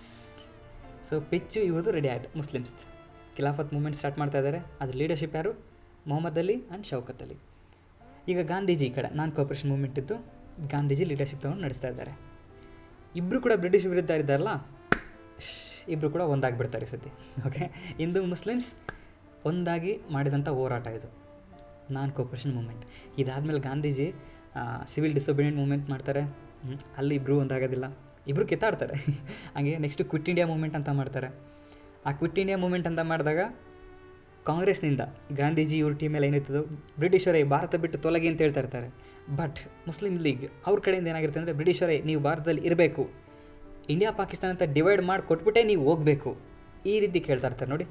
ಸೊ ಪಿಚ್ಚು ಇವರು ರೆಡಿ ಆಯಿತು, ಮುಸ್ಲಿಮ್ಸ್ ಖಿಲಾಫತ್ ಮೂಮೆಂಟ್ ಸ್ಟಾರ್ಟ್ ಮಾಡ್ತಾ ಇದ್ದಾರೆ. ಅದ್ರ ಲೀಡರ್ಶಿಪ್ ಯಾರು? ಮೊಹಮ್ಮದ್ ಅಲಿ ಆ್ಯಂಡ್ ಶೌಕತ್ ಅಲಿ. ಈಗ ಗಾಂಧೀಜಿ ಈ ಕಡೆ ನಾನ್ ಕೋಆಪರೇಷನ್ ಮೂಮೆಂಟ್ ಇದ್ದು, ಗಾಂಧೀಜಿ ಲೀಡರ್ಶಿಪ್ ತೊಗೊಂಡು ನಡೆಸ್ತಾ ಇದ್ದಾರೆ. ಇಬ್ಬರು ಕೂಡ ಬ್ರಿಟಿಷ್ ವಿರುದ್ಧ ಇದ್ದಾರಲ್ಲ, ಇಬ್ಬರು ಕೂಡ ಒಂದಾಗಿಬಿಡ್ತಾರೆ ಈ ಸತಿ. ಓಕೆ, ಹಿಂದೂ ಮುಸ್ಲಿಮ್ಸ್ ಒಂದಾಗಿ ಮಾಡಿದಂಥ ಹೋರಾಟ ಇದು ನಾನ್ ಕೋಆಪರೇಷನ್ ಮೂಮೆಂಟ್. ಇದಾದಮೇಲೆ ಗಾಂಧೀಜಿ ಸಿವಿಲ್ ಡಿಸೊಬಿಡಿಯೆಂಟ್ ಮೂಮೆಂಟ್ ಮಾಡ್ತಾರೆ, ಅಲ್ಲಿ ಇಬ್ಬರು ಒಂದಾಗೋದಿಲ್ಲ, ಇಬ್ಬರು ಕಿತ್ತಾಡ್ತಾರೆ. ಹಾಗೆ ನೆಕ್ಸ್ಟು ಕ್ವಿಟ್ ಇಂಡಿಯಾ ಮೂಮೆಂಟ್ ಅಂತ ಮಾಡ್ತಾರೆ. ಆ ಕ್ವಿಟ್ ಇಂಡಿಯಾ ಮೂಮೆಂಟ್ ಅಂತ ಮಾಡಿದಾಗ ಕಾಂಗ್ರೆಸ್ನಿಂದ ಗಾಂಧೀಜಿ ಇವ್ರ ಟೀಮ್ ಮೇಲೆ ಏನಿರ್ತದೋ, ಬ್ರಿಟಿಷರೇ ಭಾರತ ಬಿಟ್ಟು ತೊಲಗಿ ಅಂತ ಹೇಳ್ತಾ ಇರ್ತಾರೆ. ಬಟ್ ಮುಸ್ಲಿಂ ಲೀಗ್ ಅವ್ರ ಕಡೆಯಿಂದ ಏನಾಗಿರುತ್ತೆ ಅಂದರೆ, ಬ್ರಿಟಿಷರೇ ನೀವು ಭಾರತದಲ್ಲಿ ಇರಬೇಕು, ಇಂಡಿಯಾ ಪಾಕಿಸ್ತಾನ ಅಂತ ಡಿವೈಡ್ ಮಾಡಿ ಕೊಟ್ಬಿಟ್ಟೆ ನೀವು ಹೋಗಬೇಕು, ಈ ರೀತಿ ಕೇಳ್ತಾ ಇರ್ತಾರೆ. ನೋಡಿ,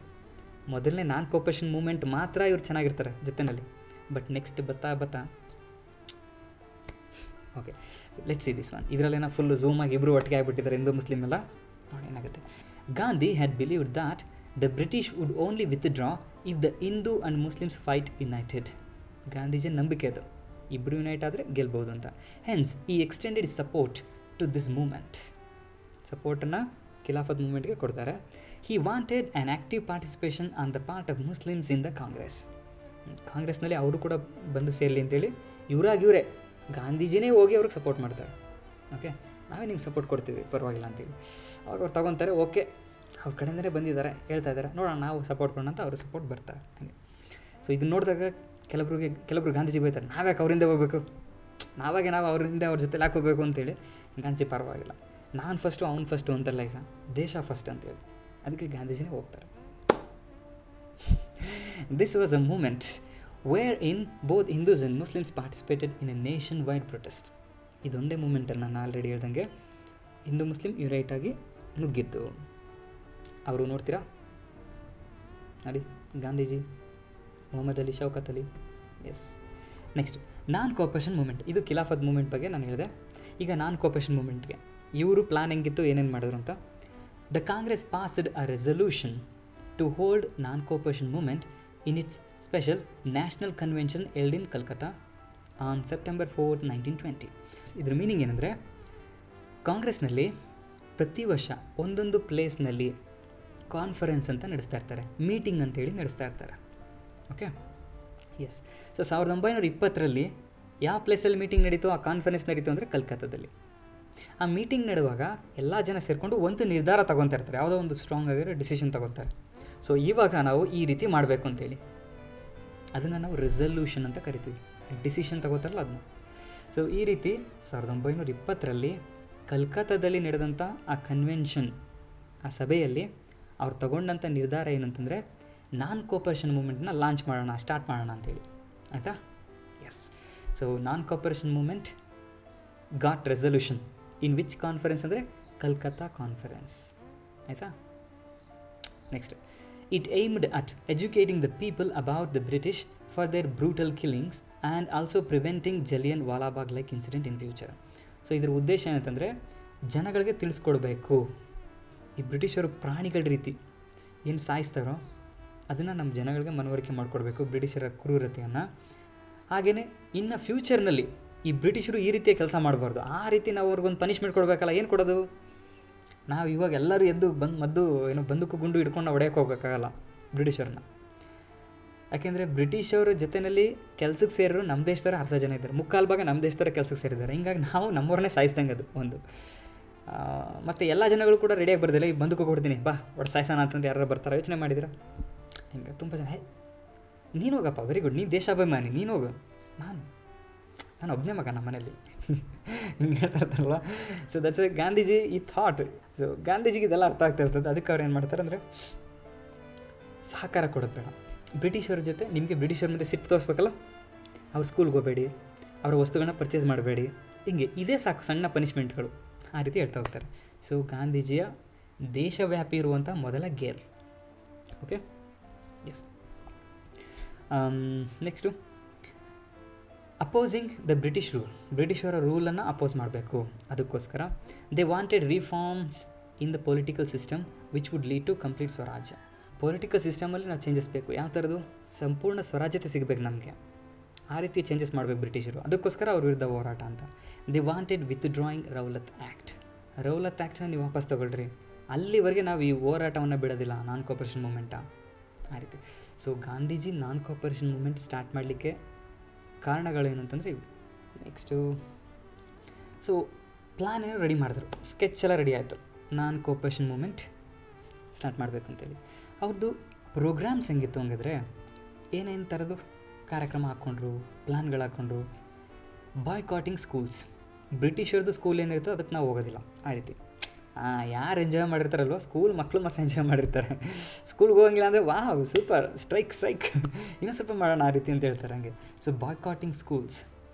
ಮೊದಲನೇ ನಾನ್ ಕೋಆಪರೇಷನ್ ಮೂಮೆಂಟ್ ಮಾತ್ರ ಇವ್ರು ಚೆನ್ನಾಗಿರ್ತಾರೆ ಜೊತೆಯಲ್ಲಿ, ಬಟ್ ನೆಕ್ಸ್ಟ್ ಬತ್ತಾ okay. So let's see this one. ಇದರಲ್ಲೇನೋ ಫುಲ್ ಝೂಮಾಗಿ ಇಬ್ಬರು ಒಟ್ಟಿಗೆ ಆಗಿಬಿಟ್ಟಿದ್ದಾರೆ, ಹಿಂದೂ ಮುಸ್ಲಿಮ್ ಎಲ್ಲ. ನೋಡಿ ಏನಾಗುತ್ತೆ. Gandhi had believed that the British would only withdraw if the Hindu and Muslims fight united. Gandhiji ನಂಬಿಕೆ ಅದು, ಇಬ್ಬರು ಯುನೈಟ್ ಆದರೆ ಗೆಲ್ಬೋದು ಅಂತ. ಹೆನ್ಸ್ ಈ extended support to this movement, ಸಪೋರ್ಟನ್ನು ಖಿಲಾಫತ್ ಮೂಮೆಂಟ್ಗೆ ಕೊಡ್ತಾರೆ. He wanted an active participation on the part of Muslims in the Congress. ಕಾಂಗ್ರೆಸ್ನಲ್ಲಿ ಅವರು ಕೂಡ ಬಂದು ಸೇರಲಿ ಅಂತೇಳಿ ಇವರೇ ಗಾಂಧೀಜಿನೇ ಹೋಗಿ ಅವ್ರಿಗೆ ಸಪೋರ್ಟ್ ಮಾಡ್ತಾರೆ. ಓಕೆ, ನಾವೇ ನಿಮ್ಗೆ ಸಪೋರ್ಟ್ ಕೊಡ್ತೀವಿ ಪರವಾಗಿಲ್ಲ ಅಂತೇಳಿ. ಅವಾಗ ಅವ್ರು ತೊಗೊತಾರೆ, ಓಕೆ ಅವ್ರ ಕಡೆಯಿಂದಲೇ ಬಂದಿದ್ದಾರೆ, ಹೇಳ್ತಾ ಇದ್ದಾರೆ, ನೋಡೋಣ ನಾವು ಸಪೋರ್ಟ್ ಕೊಡೋಣ ಅಂತ ಅವರು ಸಪೋರ್ಟ್ ಬರ್ತಾರೆ. ಹಾಗೆ ಸೊ ಇದನ್ನ ನೋಡಿದಾಗ ಕೆಲವರು ಗಾಂಧೀಜಿ ಬೈತಾರೆ, ನಾವ್ಯಾಕೆ ಅವರಿಂದ ಹೋಗ್ಬೇಕು, ನಾವು ಅವರಿಂದ ಅವ್ರ ಜೊತೆ ಯಾಕೆ ಹೋಗ್ಬೇಕು ಅಂತೇಳಿ. ಗಾಂಧಿ ಪರವಾಗಿಲ್ಲ, ನಾನು ಫಸ್ಟು ಅವ್ನು ಫಸ್ಟು ಅಂತಲ್ಲ, ಈಗ ದೇಶ ಫಸ್ಟ್ ಅಂತೇಳಿ, ಅದಕ್ಕೆ ಗಾಂಧೀಜಿನೇ ಹೋಗ್ತಾರೆ. This was a movement wherein both Hindus and Muslims participated in a nationwide protest. ಇದೊಂದೇ ಮೂಮೆಂಟಲ್ಲಿ ನಾನು ಆಲ್ರೆಡಿ ಹೇಳ್ದಂಗೆ ಹಿಂದೂ ಮುಸ್ಲಿಂ ಯುನೈಟಾಗಿ ನುಗ್ಗಿತ್ತು. ಅವರು ನೋಡ್ತೀರಾ ನೋಡಿ, ಗಾಂಧೀಜಿ, ಮೊಹಮ್ಮದ್ ಅಲಿ, ಶೌಕತ್ ಅಲಿ. ಎಸ್. ನೆಕ್ಸ್ಟ್ ನಾನ್ ಕೋಪರೇಷನ್ ಮೂಮೆಂಟ್, ಇದು ಖಿಲಾಫತ್ ಮೂಮೆಂಟ್ ಬಗ್ಗೆ ನಾನು ಹೇಳಿದೆ. ಈಗ ನಾನ್ ಕೋಪರೇಷನ್ ಮೂಮೆಂಟ್ಗೆ ಇವರು ಪ್ಲ್ಯಾನ್ ಹೆಂಗಿತ್ತು, ಏನೇನು ಮಾಡಿದ್ರು ಅಂತ. The Congress passed a resolution to hold non cooperation movement in its special national convention held in Calcutta on September 4, 1920. ಇದ್ರ ಮೀನಿಂಗ್ ಏನಂದರೆ, ಕಾಂಗ್ರೆಸ್ನಲ್ಲಿ ಪ್ರತಿ ವರ್ಷ ಒಂದೊಂದು ಪ್ಲೇಸ್ನಲ್ಲಿ ಕಾನ್ಫರೆನ್ಸ್ ಅಂತ ನಡೆಸ್ತಾ ಇರ್ತಾರೆ, ಮೀಟಿಂಗ್ ಅಂತೇಳಿ ನಡೆಸ್ತಾ ಇರ್ತಾರೆ. Okay, yes. ಸೊ 1920ರಲ್ಲಿ ಯಾವ ಪ್ಲೇಸಲ್ಲಿ ಮೀಟಿಂಗ್ ನಡೀತು, ಆ ಕಾನ್ಫರೆನ್ಸ್ ನಡೀತು ಅಂದರೆ ಕಲ್ಕತ್ತಾದಲ್ಲಿ. ಆ ಮೀಟಿಂಗ್ ನಡೆಯುವಾಗ ಎಲ್ಲ ಜನ ಸೇರಿಕೊಂಡು ಒಂದು ನಿರ್ಧಾರ ತೊಗೊತಾ ಇರ್ತಾರೆ, ಯಾವುದೋ ಒಂದು ಸ್ಟ್ರಾಂಗ್ ಆಗಿರೋ ಡಿಸಿಷನ್ ತೊಗೊತಾರೆ. ಸೊ ಇವಾಗ ನಾವು ಈ ರೀತಿ ಮಾಡಬೇಕು ಅಂತೇಳಿ, ಅದನ್ನು ನಾವು ರೆಸಲ್ಯೂಷನ್ ಅಂತ ಕರಿತೀವಿ. ಡಿಸಿಷನ್ ತಗೋತಾರಲ್ಲ ಅದನ್ನ. ಸೊ ಈ ರೀತಿ 1920ರಲ್ಲಿ ಕಲ್ಕತ್ತಾದಲ್ಲಿ ನಡೆದಂಥ ಆ ಕನ್ವೆನ್ಷನ್, ಆ ಸಭೆಯಲ್ಲಿ ಅವ್ರು ತಗೊಂಡಂಥ ನಿರ್ಧಾರ ಏನಂತಂದರೆ, ನಾನ್ ಕೋಪರೇಷನ್ ಮೂಮೆಂಟ್ನ ಲಾಂಚ್ ಮಾಡೋಣ, ಸ್ಟಾರ್ಟ್ ಮಾಡೋಣ ಅಂತೇಳಿ. ಆಯಿತಾ? Yes. So non cooperation movement got resolution in which conference ಅಂದರೆ ಕಲ್ಕತ್ತಾ ಕಾನ್ಫರೆನ್ಸ್. ಆಯಿತಾ? Next, it aimed at educating the people about the British for their brutal killings and also preventing Jallianwala ವಾಲಾಬಾಗ್ like incident in future. So ಇದ್ರ ಉದ್ದೇಶ ಏನಂತಂದರೆ, ಜನಗಳಿಗೆ ತಿಳಿಸ್ಕೊಡ್ಬೇಕು, ಈ ಬ್ರಿಟಿಷರು ಪ್ರಾಣಿಗಳ ರೀತಿ ಏನು ಸಾಯಿಸ್ತಾರೋ ಅದನ್ನು ನಮ್ಮ ಜನಗಳಿಗೆ ಮನವರಿಕೆ ಮಾಡಿಕೊಡ್ಬೇಕು, ಬ್ರಿಟಿಷರ ಕ್ರೂರತೆಯನ್ನು. ಹಾಗೆಯೇ ಇನ್ನು ಫ್ಯೂಚರ್ನಲ್ಲಿ ಈ ಬ್ರಿಟಿಷರು ಈ ರೀತಿಯ ಕೆಲಸ ಮಾಡಬಾರ್ದು, ಆ ರೀತಿ ನಾವು ಅವ್ರಿಗೊಂದು ಪನಿಷ್ಮೆಂಟ್ ಕೊಡಬೇಕಲ್ಲ. ಏನು ಕೊಡೋದು? ನಾವು ಇವಾಗ ಎಲ್ಲರೂ ಎದ್ದು ಬಂದೂಕು ಗುಂಡು ಹಿಡ್ಕೊಂಡು ನಾವು ಹೊಡೆಯೋಕೆ ಹೋಗೋಕ್ಕಾಗಲ್ಲ ಬ್ರಿಟಿಷರನ್ನ. ಯಾಕೆಂದರೆ ಬ್ರಿಟಿಷವ್ರ ಜೊತೆಯಲ್ಲಿ ಕೆಲಸಕ್ಕೆ ಸೇರಿದ್ರು ನಮ್ಮ ದೇಶದವ್ರು ಅರ್ಧ ಜನ ಇದ್ದಾರೆ, ಮುಕ್ಕಾಲು ಭಾಗ ನಮ್ಮ ದೇಶದವ್ರ ಕೆಲಸಕ್ಕೆ ಸೇರಿದ್ದಾರೆ. ಹಿಂಗಾಗಿ ನಾವು ನಮ್ಮವ್ರನ್ನೇ ಸಾಯಿಸ್ದಂಗೆ ಅದು ಒಂದು. ಮತ್ತು ಎಲ್ಲ ಜನಗಳು ಕೂಡ ರೆಡಿಯಾಗಿ ಬರ್ದಿಲ್ಲ, ಈ ಬಂದೂಕು ಕೊಡ್ತೀನಿ ಬಾ ಒಟ್ಟು ಸಾಯಿಸೋಣ ಅಂತಂದ್ರೆ ಯಾರು ಬರ್ತಾರೆ? ಯೋಚನೆ ಮಾಡಿದ್ದೀರಾ? ಹಿಂಗೆ ತುಂಬ ಜನ, ನೀನು ಹೋಗಪ್ಪ, ವೆರಿ ಗುಡ್, ನೀನು ದೇಶಾಭಿಮಾನಿ, ನೀನು ಹೋಗು, ನಾನು ಒಬ್ಬನೇ ಮಗ ನಮ್ಮ ಮನೇಲಿ ಹಿಂಗೆ ಹೇಳ್ತಾ ಇರ್ತಾರಲ್ಲ. ಸೊ ದಟ್ಸ್ ವೈ ಗಾಂಧೀಜಿ ಈ ಥಾಟ್. ಸೊ ಗಾಂಧೀಜಿಗೆ ಇದೆಲ್ಲ ಅರ್ಥ ಆಗ್ತಾ ಇರ್ತದೆ. ಅದಕ್ಕೆ ಅವ್ರು ಏನು ಮಾಡ್ತಾರೆ ಅಂದರೆ, ಸಹಕಾರ ಕೊಡೋದು ಬೇಡ ಬ್ರಿಟಿಷರ ಜೊತೆ. ನಿಮಗೆ ಬ್ರಿಟಿಷರ ಮುಂದೆ ಸಿಟ್ಟು ತೋರಿಸ್ಬೇಕಲ್ಲ, ಅವ್ರು ಸ್ಕೂಲ್ಗೆ ಹೋಗಬೇಡಿ, ಅವರ ವಸ್ತುಗಳನ್ನ ಪರ್ಚೇಸ್ ಮಾಡಬೇಡಿ, ಹಿಂಗೆ ಇದೇ ಸಾಕು ಸಣ್ಣ ಪನಿಷ್ಮೆಂಟ್ಗಳು, ಆ ರೀತಿ ಹೇಳ್ತಾ ಹೋಗ್ತಾರೆ. ಸೊ ಗಾಂಧೀಜಿಯ ದೇಶವ್ಯಾಪಿ ಇರುವಂಥ ಮೊದಲ gear. Okay, yes. Next, opposing the British rule. ಬ್ರಿಟಿಷರ ರೂಲನ್ನು ಅಪೋಸ್ ಮಾಡಬೇಕು. ಅದಕ್ಕೋಸ್ಕರ they wanted reforms in the political system which would lead to complete Swarajya. Political ಸಿಸ್ಟಮಲ್ಲಿ ನಾವು ಚೇಂಜಸ್ ಬೇಕು. ಯಾವ ಥರದ್ದು? ಸಂಪೂರ್ಣ ಸ್ವರಾಜ್ಯತೆ ಸಿಗಬೇಕು ನಮಗೆ, ಆ ರೀತಿ ಚೇಂಜಸ್ ಮಾಡಬೇಕು ಬ್ರಿಟಿಷರು. ಅದಕ್ಕೋಸ್ಕರ ಅವ್ರ ವಿರುದ್ಧ ಹೋರಾಟ ಅಂತ. They wanted withdrawing Rowlatt act. Rowlatt ಆ್ಯಕ್ಟ್ನ ನೀವು ವಾಪಸ್ ತೊಗೊಳ್ರಿ, ಅಲ್ಲಿವರೆಗೆ ನಾವು ಈ ಹೋರಾಟವನ್ನು ಬಿಡೋದಿಲ್ಲ, ನಾನ್ ಕೋಪರೇಷನ್ ಮೂಮೆಂಟ, ಆ ರೀತಿ. ಸೊ ಗಾಂಧೀಜಿ ನಾನ್ ಕೋಪರೇಷನ್ ಮೂಮೆಂಟ್ ಸ್ಟಾರ್ಟ್ ಮಾಡಲಿಕ್ಕೆ ಕಾರಣಗಳೇನು ಅಂತಂದರೆ ಇವು. ನೆಕ್ಸ್ಟು, ಸೊ ಪ್ಲ್ಯಾನ್ ಏನೋ ರೆಡಿ ಮಾಡಿದ್ರು, ಸ್ಕೆಚ್ ಎಲ್ಲ ರೆಡಿ ಆಯಿತು, ನಾನ್ ಕೋಪರೇಷನ್ ಮೂಮೆಂಟ್ ಸ್ಟಾರ್ಟ್ ಮಾಡಬೇಕಂತೇಳಿ. ಅವ್ರದ್ದು ಪ್ರೋಗ್ರಾಮ್ಸ್ ಹೆಂಗಿತ್ತು ಹಂಗಿದ್ರೆ, ಏನೇನು ಥರದ್ದು ಕಾರ್ಯಕ್ರಮ ಹಾಕ್ಕೊಂಡ್ರು, ಪ್ಲ್ಯಾನ್ಗಳು ಹಾಕ್ಕೊಂಡ್ರು. ಬಾಯ್ಕಾಟಿಂಗ್ ಸ್ಕೂಲ್ಸ್. ಬ್ರಿಟಿಷರ್ದು ಸ್ಕೂಲ್ ಏನಿರುತ್ತೋ ಅದಕ್ಕೆ ನಾವು ಹೋಗೋದಿಲ್ಲ, ಆ ರೀತಿ. ಯಾರು ಎಂಜಾಯ್ ಮಾಡಿರ್ತಾರಲ್ವ, ಸ್ಕೂಲ್ ಮಕ್ಕಳು ಮಾತ್ರ ಎಂಜಾಯ್ ಮಾಡಿರ್ತಾರೆ. ಸ್ಕೂಲ್ಗೆ ಹೋಗಂಗಿಲ್ಲ ಅಂದರೆ ವಾವ್ ಸೂಪರ್, ಸ್ಟ್ರೈಕ್ ಇನ್ನೂ ಸ್ವಲ್ಪ ಮಾಡೋಣ ಆ ರೀತಿ ಅಂತ ಹೇಳ್ತಾರೆ ಹಂಗೆ. So boycotting schools,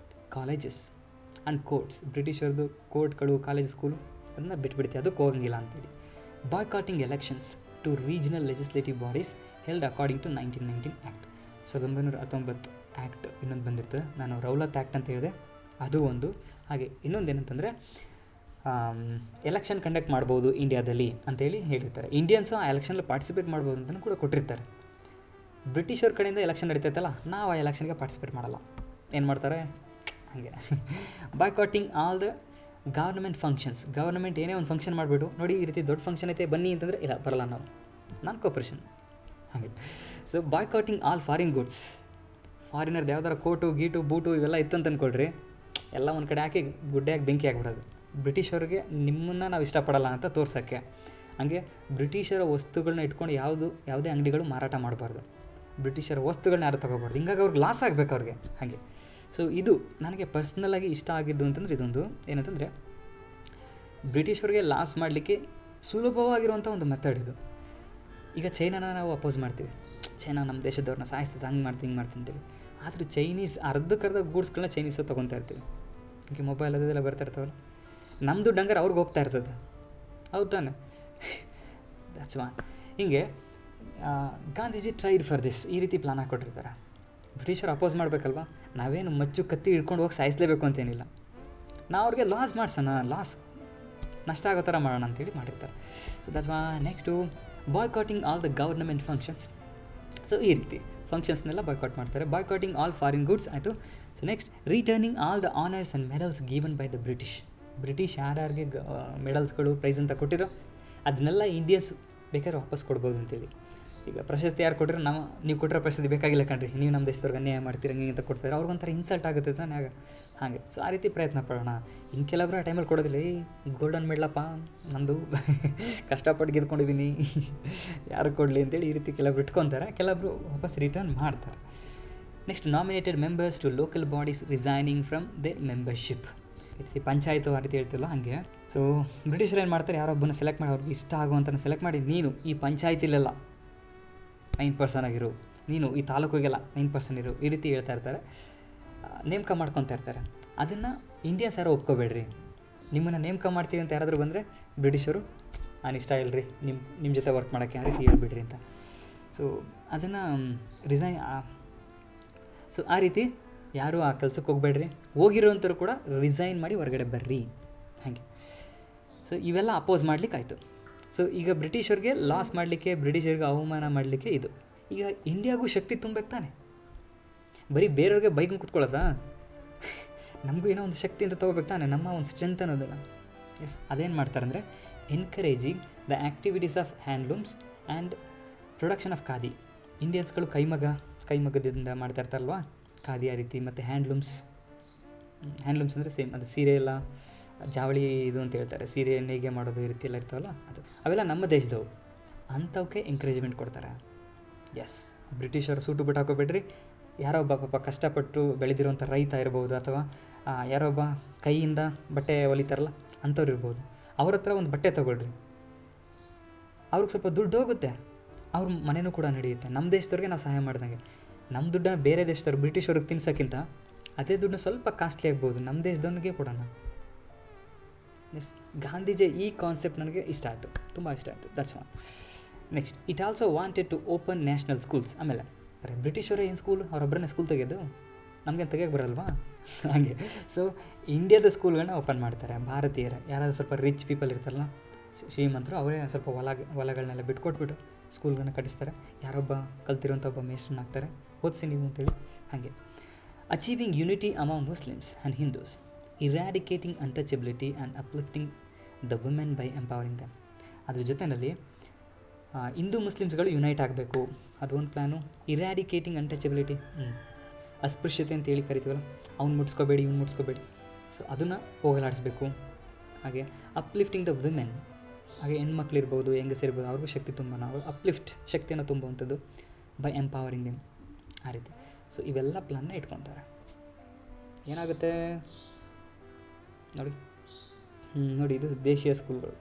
colleges and courts. ಬ್ರಿಟಿಷರ್ದು ಕೋರ್ಟ್ಗಳು, ಕಾಲೇಜ್, ಸ್ಕೂಲು ಅದನ್ನು ಬಿಟ್ಬಿಡ್ತೀವಿ, ಅದಕ್ಕೆ ಹೋಗಂಗಿಲ್ಲ ಅಂತೇಳಿ. Boycotting elections to regional legislative bodies held according to 1919 act. 1919 act ಇನ್ನೊಂದು ಬಂದಿರ್ತದೆ, ನಾನು ರೌಲತ್ ಆ್ಯಕ್ಟ್ ಅಂತ ಹೇಳಿದೆ, ಅದು ಒಂದು. ಹಾಗೆ ಇನ್ನೊಂದು ಏನಂತಂದರೆ, ಎಲೆಕ್ಷನ್ ಕಂಡಕ್ಟ್ ಮಾಡ್ಬೋದು ಇಂಡಿಯಾದಲ್ಲಿ ಅಂತೇಳಿ ಹೇಳಿರ್ತಾರೆ. ಇಂಡಿಯನ್ಸು ಆ ಎಲೆಕ್ಷನಲ್ಲಿ ಪಾರ್ಟಿಸಿಪೇಟ್ ಮಾಡ್ಬೋದು ಅಂತಲೂ ಕೂಡ ಕೊಟ್ಟಿರ್ತಾರೆ. ಬ್ರಿಟಿಷವ್ರ ಕಡೆಯಿಂದ ಎಲೆಕ್ಷನ್ ನಡೀತೈತಲ್ಲ, ನಾವು ಆ ಎಲೆಕ್ಷನ್ಗೆ ಪಾರ್ಟಿಸಿಪೇಟ್ ಮಾಡಲ್ಲ. ಏನು ಮಾಡ್ತಾರೆ ಹಾಗೆ. Boycotting all the government functions. Government ಏನೇ ಒಂದು ಫಂಕ್ಷನ್ ಮಾಡಿಬಿಟ್ಟು, ನೋಡಿ ಈ ರೀತಿ ದೊಡ್ಡ ಫಂಕ್ಷನ್ ಐತೆ ಬನ್ನಿ ಅಂತಂದರೆ, ಇಲ್ಲ ಬರಲ್ಲ ನಾವು, ನಾನ್ ಕೋಪರೇಷನ್ ಹಾಗೆ. So boycotting all foreign goods. ಫಾರಿನರ್ದು ಯಾವ್ದಾರ ಕೋಟು ಗೀಟು ಬೂಟು ಇವೆಲ್ಲ ಇತ್ತು ಅಂತ ಅಂದ್ಕೊಳ್ರಿ, ಎಲ್ಲ ಒಂದು ಕಡೆ ಹಾಕಿ ಗುಡ್ಡೆಯಾಗಿ ಬೆಂಕಿ ಹಾಕ್ಬಿಡೋದು. ಬ್ರಿಟಿಷವ್ರಿಗೆ ನಿಮ್ಮನ್ನು ನಾವು ಇಷ್ಟಪಡಲ್ಲ ಅಂತ ತೋರ್ಸೋಕ್ಕೆ. ಹಾಗೆ ಬ್ರಿಟಿಷರ ವಸ್ತುಗಳನ್ನ ಇಟ್ಕೊಂಡು ಯಾವುದೇ ಅಂಗಡಿಗಳು ಮಾರಾಟ ಮಾಡಬಾರ್ದು, ಬ್ರಿಟಿಷರ ವಸ್ತುಗಳನ್ನ ಯಾರು ತೊಗೋಬಾರ್ದು. ಹಿಂಗಾಗಿ ಅವ್ರಿಗೆ ಲಾಸ್ ಆಗಬೇಕು ಅವ್ರಿಗೆ ಹಾಗೆ. ಸೊ ಇದು ನನಗೆ ಪರ್ಸ್ನಲಾಗಿ ಇಷ್ಟ ಆಗಿದ್ದು ಅಂತಂದರೆ ಇದೊಂದು ಏನಂತಂದರೆ, ಬ್ರಿಟಿಷರಿಗೆ ಲಾಸ್ ಮಾಡಲಿಕ್ಕೆ ಸುಲಭವಾಗಿರುವಂಥ ಒಂದು ಮೆಥಡ್ ಇದು. ಈಗ ಚೈನಾನ ನಾವು ಅಪೋಸ್ ಮಾಡ್ತೀವಿ, ಚೈನಾ ನಮ್ಮ ದೇಶದವ್ರನ್ನ ಸಾಯಿಸ್ತದೆ, ಹಂಗೆ ಮಾಡ್ತೀನಿ ಹಿಂಗೆ ಮಾಡ್ತೀನಿ ಅಂತೇಳಿ. ಆದರೆ ಚೈನೀಸ್ ಅರ್ಧಕ್ಕರ್ಧ ಗೂಡ್ಸ್ಗಳನ್ನ ಚೈನೀಸು ತೊಗೊತಾ ಇರ್ತೀವಿ. ಈಗ ಮೊಬೈಲ್ ಅದೆಲ್ಲ ಬರ್ತಾ ಇರ್ತಾವಲ್ಲ, ನಮ್ಮ ದುಡ್ಡು ಹಂಗಾರೆ ಅವ್ರಿಗೆ ಹೋಗ್ತಾ ಇರ್ತದೆ, ಹೌದು ತಾನೆ? That's one. ಹೀಗೆ ಗಾಂಧೀಜಿ ಟ್ರೈಡ್ ಫಾರ್ ದಿಸ್, ಈ ರೀತಿ ಪ್ಲಾನ್ ಹಾಕ್ಕೊಟ್ಟಿರ್ತಾರೆ. ಬ್ರಿಟಿಷರು ಅಪೋಸ್ ಮಾಡಬೇಕಲ್ವ, ನಾವೇನು ಮಚ್ಚು ಕತ್ತಿ ಹಿಡ್ಕೊಂಡು ಹೋಗಿ ಸಾಯಿಸಲೇಬೇಕು ಅಂತೇನಿಲ್ಲ, ನಾವು ಅವ್ರಿಗೆ ಲಾಸ್ ಮಾಡ್ಸೋಣ, ನಷ್ಟ ಆಗೋ ಥರ ಮಾಡೋಣ ಅಂತೇಳಿ ಮಾಡಿರ್ತಾರೆ. So that's why next boycotting all the government functions. So ಈ ರೀತಿ ಫಂಕ್ಷನ್ಸ್ನೆಲ್ಲ ಬಾಯ್ಕಾಟ್ ಮಾಡ್ತಾರೆ. ಬಾಯ್ಕಾಟಿಂಗ್ ಆಲ್ ಫಾರಿನ್ ಗುಡ್ಸ್ ಆಯಿತು. So next returning all the honours and medals given by the British ಯಾರ್ಯಾರಿಗೆ ಮೆಡಲ್ಸ್ಗಳು ಪ್ರೈಸ್ ಅಂತ ಕೊಟ್ಟಿರೋ ಅದನ್ನೆಲ್ಲ ಇಂಡಿಯನ್ಸ್ ಬೇಕಾದ್ರೆ ವಾಪಸ್ ಕೊಡ್ಬೋದು ಅಂತೇಳಿ. ಈಗ ಪ್ರಶಸ್ತಿ ಯಾರು ಕೊಟ್ಟರೆ ನೀವು ಕೊಟ್ಟಿರೋ ಪ್ರಶಸ್ತಿ ಬೇಕಾಗಿಲ್ಲ ಕಣ್ರಿ, ನೀವು ನಮ್ಮ ದೇಶದವ್ರಿಗೆ ಅನ್ಯಾಯ ಮಾಡ್ತೀರಿ ಹಂಗೆ ಅಂತ ಕೊಡ್ತಾರೆ, ಅವ್ರಿಗೊಂಥರ ಇನ್ಸಲ್ಟ್ ಆಗುತ್ತೆ ತಾನೇ ಆಗ. ಹಾಗೆ ಸೊ ಆ ರೀತಿ ಪ್ರಯತ್ನ ಪಡೋಣ. ಇನ್ನು ಕೆಲವೊಬ್ರು ಆ ಟೈಮಲ್ಲಿ ಕೊಡೋದಿಲ್ಲ, ಗೋಲ್ಡನ್ ಮೆಡ್ಲಪ್ಪ ನಂದು ಕಷ್ಟಪಟ್ಟು ಗೆದ್ಕೊಂಡಿದ್ದೀನಿ ಯಾರು ಕೊಡಲಿ ಅಂತೇಳಿ ಈ ರೀತಿ ಕೆಲವೊಬ್ರು ಇಟ್ಕೊತಾರೆ, ಕೆಲವೊಬ್ರು ವಾಪಸ್ ರಿಟರ್ನ್ ಮಾಡ್ತಾರೆ. Next nominated members to local bodies resigning from their membership. ಈ ರೀತಿ ಪಂಚಾಯತು ಆ ರೀತಿ ಹೇಳ್ತಿಲ್ಲ ಹಾಗೆ. ಸೊ ಬ್ರಿಟಿಷರು ಏನು ಮಾಡ್ತಾರೆ, ಯಾರೊಬ್ಬನ ಸೆಲೆಕ್ಟ್ ಮಾಡಿ ಅವ್ರಿಗೆ ಇಷ್ಟ ಆಗುವಂಥ ಸೆಲೆಕ್ಟ್ ಮಾಡಿ, ನೀನು ಈ ಪಂಚಾಯತಿಲೆಲ್ಲ 9% ಆಗಿರು, ನೀನು ಈ ತಾಲೂಕಿಗೆಲ್ಲ 9% ಇರು, ಈ ರೀತಿ ಹೇಳ್ತಾ ಇರ್ತಾರೆ, ನೇಮಕ ಮಾಡ್ಕೊತಾ ಇರ್ತಾರೆ. ಅದನ್ನು ಇಂಡಿಯನ್ಸ್ ಯಾರೋ ಒಪ್ಕೋಬೇಡ್ರಿ, ನಿಮ್ಮನ್ನು ನೇಮಕ ಮಾಡ್ತೀವಿ ಅಂತ ಯಾರಾದರೂ ಬಂದರೆ ಬ್ರಿಟಿಷರು ನಾನು ಇಷ್ಟ ಇಲ್ಲರಿ ನಿಮ್ಮ ಜೊತೆ ವರ್ಕ್ ಮಾಡೋಕ್ಕೆ ಆ ರೀತಿ ಹೇಳ್ಬಿಡ್ರಿ ಅಂತ. ಸೊ ಅದನ್ನು ಸೊ ಆ ರೀತಿ ಯಾರೂ ಆ ಕೆಲಸಕ್ಕೆ ಹೋಗಬೇಡ್ರಿ, ಹೋಗಿರೋವಂಥವ್ರು ಕೂಡ ರಿಸೈನ್ ಮಾಡಿ ಹೊರಗಡೆ ಬರ್ರಿ ಹಾಗೆ. ಸೊ ಇವೆಲ್ಲ ಅಪೋಸ್ ಮಾಡಲಿಕ್ಕಾಯಿತು. ಸೊ ಈಗ ಬ್ರಿಟಿಷರಿಗೆ ಲಾಸ್ ಮಾಡಲಿಕ್ಕೆ, ಬ್ರಿಟಿಷರಿಗೆ ಅವಮಾನ ಮಾಡಲಿಕ್ಕೆ ಇದು. ಈಗ ಇಂಡಿಯಾಗೂ ಶಕ್ತಿ ತುಂಬಬೇಕು ತಾನೆ, ಬರೀ ಬೇರೆಯವ್ರಿಗೆ ಬೈಕೊಂಡು ಕೂತ್ಕೊಳ್ಳೋದಾ, ನಮಗೂ ಏನೋ ಒಂದು ಶಕ್ತಿ ಅಂತ ತೊಗೋಬೇಕು ತಾನೆ, ನಮ್ಮ ಒಂದು ಸ್ಟ್ರೆಂತ್ ಅನ್ನೋದಲ್ಲ. ಎಸ್, ಅದೇನು ಮಾಡ್ತಾರೆ ಅಂದರೆ encouraging the activities of handlooms and production of khadi. ಇಂಡಿಯನ್ಸ್ಗಳು ಕೈಮಗ್ಗದಿಂದ ಮಾಡ್ತಾ ಇರ್ತಾರಲ್ವ ಖಾದಿ ಆ ರೀತಿ, ಮತ್ತು ಹ್ಯಾಂಡ್ಲೂಮ್ಸ್ ಅಂದರೆ ಸೇಮ್ ಅದು ಸೀರೆ ಎಲ್ಲ ಜಾವಳಿ ಇದು ಅಂತ ಹೇಳ್ತಾರೆ, ಸೀರೆ ನೇಯ್ಗೆ ಮಾಡೋದು ಈ ರೀತಿ ಎಲ್ಲ ಇರ್ತಾವಲ್ಲ ಅದು, ಅವೆಲ್ಲ ನಮ್ಮ ದೇಶದವು, ಅಂಥವಕ್ಕೆ ಎಂಕರೇಜ್ಮೆಂಟ್ ಕೊಡ್ತಾರೆ. ಎಸ್, ಬ್ರಿಟಿಷರು ಸೂಟು ಬಿಟ್ಟು ಹಾಕೋಬೇಡ್ರಿ, ಯಾರೋ ಒಬ್ಬ ಪಾಪ ಕಷ್ಟಪಟ್ಟು ಬೆಳೆದಿರೋಂಥ ರೈತ ಇರ್ಬೋದು, ಅಥವಾ ಯಾರೋ ಒಬ್ಬ ಕೈಯಿಂದ ಬಟ್ಟೆ ಹೊಲಿತಾರಲ್ಲ ಅಂಥವ್ರು ಇರ್ಬೋದು, ಅವ್ರ ಹತ್ರ ಒಂದು ಬಟ್ಟೆ ತೊಗೊಳ್ರಿ, ಅವ್ರಿಗೆ ಸ್ವಲ್ಪ ದುಡ್ಡು ಹೋಗುತ್ತೆ, ಅವ್ರ ಮನೆಯೂ ಕೂಡ ನಡೆಯುತ್ತೆ. ನಮ್ಮ ದೇಶದವ್ರಿಗೆ ನಾವು ಸಹಾಯ ಮಾಡ್ದಂಗೆ. ನಮ್ಮ ದುಡ್ಡನ್ನು ಬೇರೆ ದೇಶದವ್ರು ಬ್ರಿಟಿಷವ್ರಿಗೆ ತಿನ್ಸೋಕ್ಕಿಂತ ಅದೇ ದುಡ್ಡು ಸ್ವಲ್ಪ ಕಾಸ್ಟ್ಲಿ ಆಗ್ಬೋದು, ನಮ್ಮ ದೇಶದವನಿಗೆ ಕೊಡೋಣ. ಎಸ್, ಗಾಂಧೀಜಿ ಈ ಕಾನ್ಸೆಪ್ಟ್ ನನಗೆ ಇಷ್ಟ ಆಯಿತು, ತುಂಬ ಇಷ್ಟ ಆಯಿತು. That's one. Next, it also wanted to open national schools. ಆಮೇಲೆ ಬ್ರಿಟಿಷರೇ ಏನು ಸ್ಕೂಲ್, ಅವರೊಬ್ಬರನ್ನೇ ಸ್ಕೂಲ್ ತೆಗೆಯೋದು, ನಮಗೇನು ತೆಗಿಯೋಕ್ಕೆ ಬರಲ್ವಾ ಹಾಗೆ. ಸೊ ಇಂಡಿಯಾದ ಸ್ಕೂಲ್ಗಳನ್ನ ಓಪನ್ ಮಾಡ್ತಾರೆ. ಭಾರತೀಯರೇ ಯಾರಾದರೂ ಸ್ವಲ್ಪ ರಿಚ್ ಪೀಪಲ್ ಇರ್ತಾರಲ್ಲ, ಶ್ರೀಮಂತರು, ಅವರೇ ಸ್ವಲ್ಪ ಹೊಲಗಳನ್ನೆಲ್ಲ ಬಿಟ್ಕೊಟ್ಬಿಟ್ಟು ಸ್ಕೂಲ್ಗಳನ್ನ ಕಟ್ಟಿಸ್ತಾರೆ. ಯಾರೊಬ್ಬ ಕಲ್ತಿರೋಂಥ ಒಬ್ಬ ಮೇಸ್ಟ್ರನ್ನ ಹಾಕ್ತಾರೆ, ಓದಿಸಿ ನೀವು ಅಂತೇಳಿ ಹಾಗೆ. Achieving unity among Muslims and Hindus, eradicating untouchability and uplifting the women by empowering them. ಅದ್ರ ಜೊತೆಯಲ್ಲಿ ಹಿಂದೂ ಮುಸ್ಲಿಮ್ಸ್ಗಳು ಯುನೈಟ್ ಆಗಬೇಕು, ಅದೊಂದು ಪ್ಲ್ಯಾನು. ಇರಾಡಿಕೇಟಿಂಗ್ ಅನ್ಟಚಬಿಲಿಟಿ, ಅಸ್ಪೃಶ್ಯತೆ ಅಂತೇಳಿ ಕರಿತೀವಲ್ಲ, ಅವ್ನು ಮುಟ್ಸ್ಕೋಬೇಡಿ ಇವ್ನು ಮುಟ್ಸ್ಕೋಬೇಡಿ, ಸೊ ಅದನ್ನು ಹೋಗಲಾಡಿಸ್ಬೇಕು. ಹಾಗೆ ಅಪ್ಲಿಫ್ಟಿಂಗ್ ದ ವುಮೆನ್, ಹಾಗೆ ಹೆಣ್ಮಕ್ಳಿರ್ಬೋದು, ಹೆಂಗಸಿರ್ಬೋದು, ಅವ್ರಿಗೂ ಶಕ್ತಿ ತುಂಬ, ನಾವು ಅಪ್ಲಿಫ್ಟ್ ಶಕ್ತಿಯನ್ನು ತುಂಬುವಂಥದ್ದು ಬೈ ಎಂಪವರಿಂಗ್ ದೆಮ್ ಆ ರೀತಿ. ಸೊ ಇವೆಲ್ಲ ಪ್ಲಾನ್ನ ಇಟ್ಕೊತಾರೆ. ಏನಾಗುತ್ತೆ ನೋಡಿ ಇದು ದೇಶೀಯ ಸ್ಕೂಲ್ಗಳು,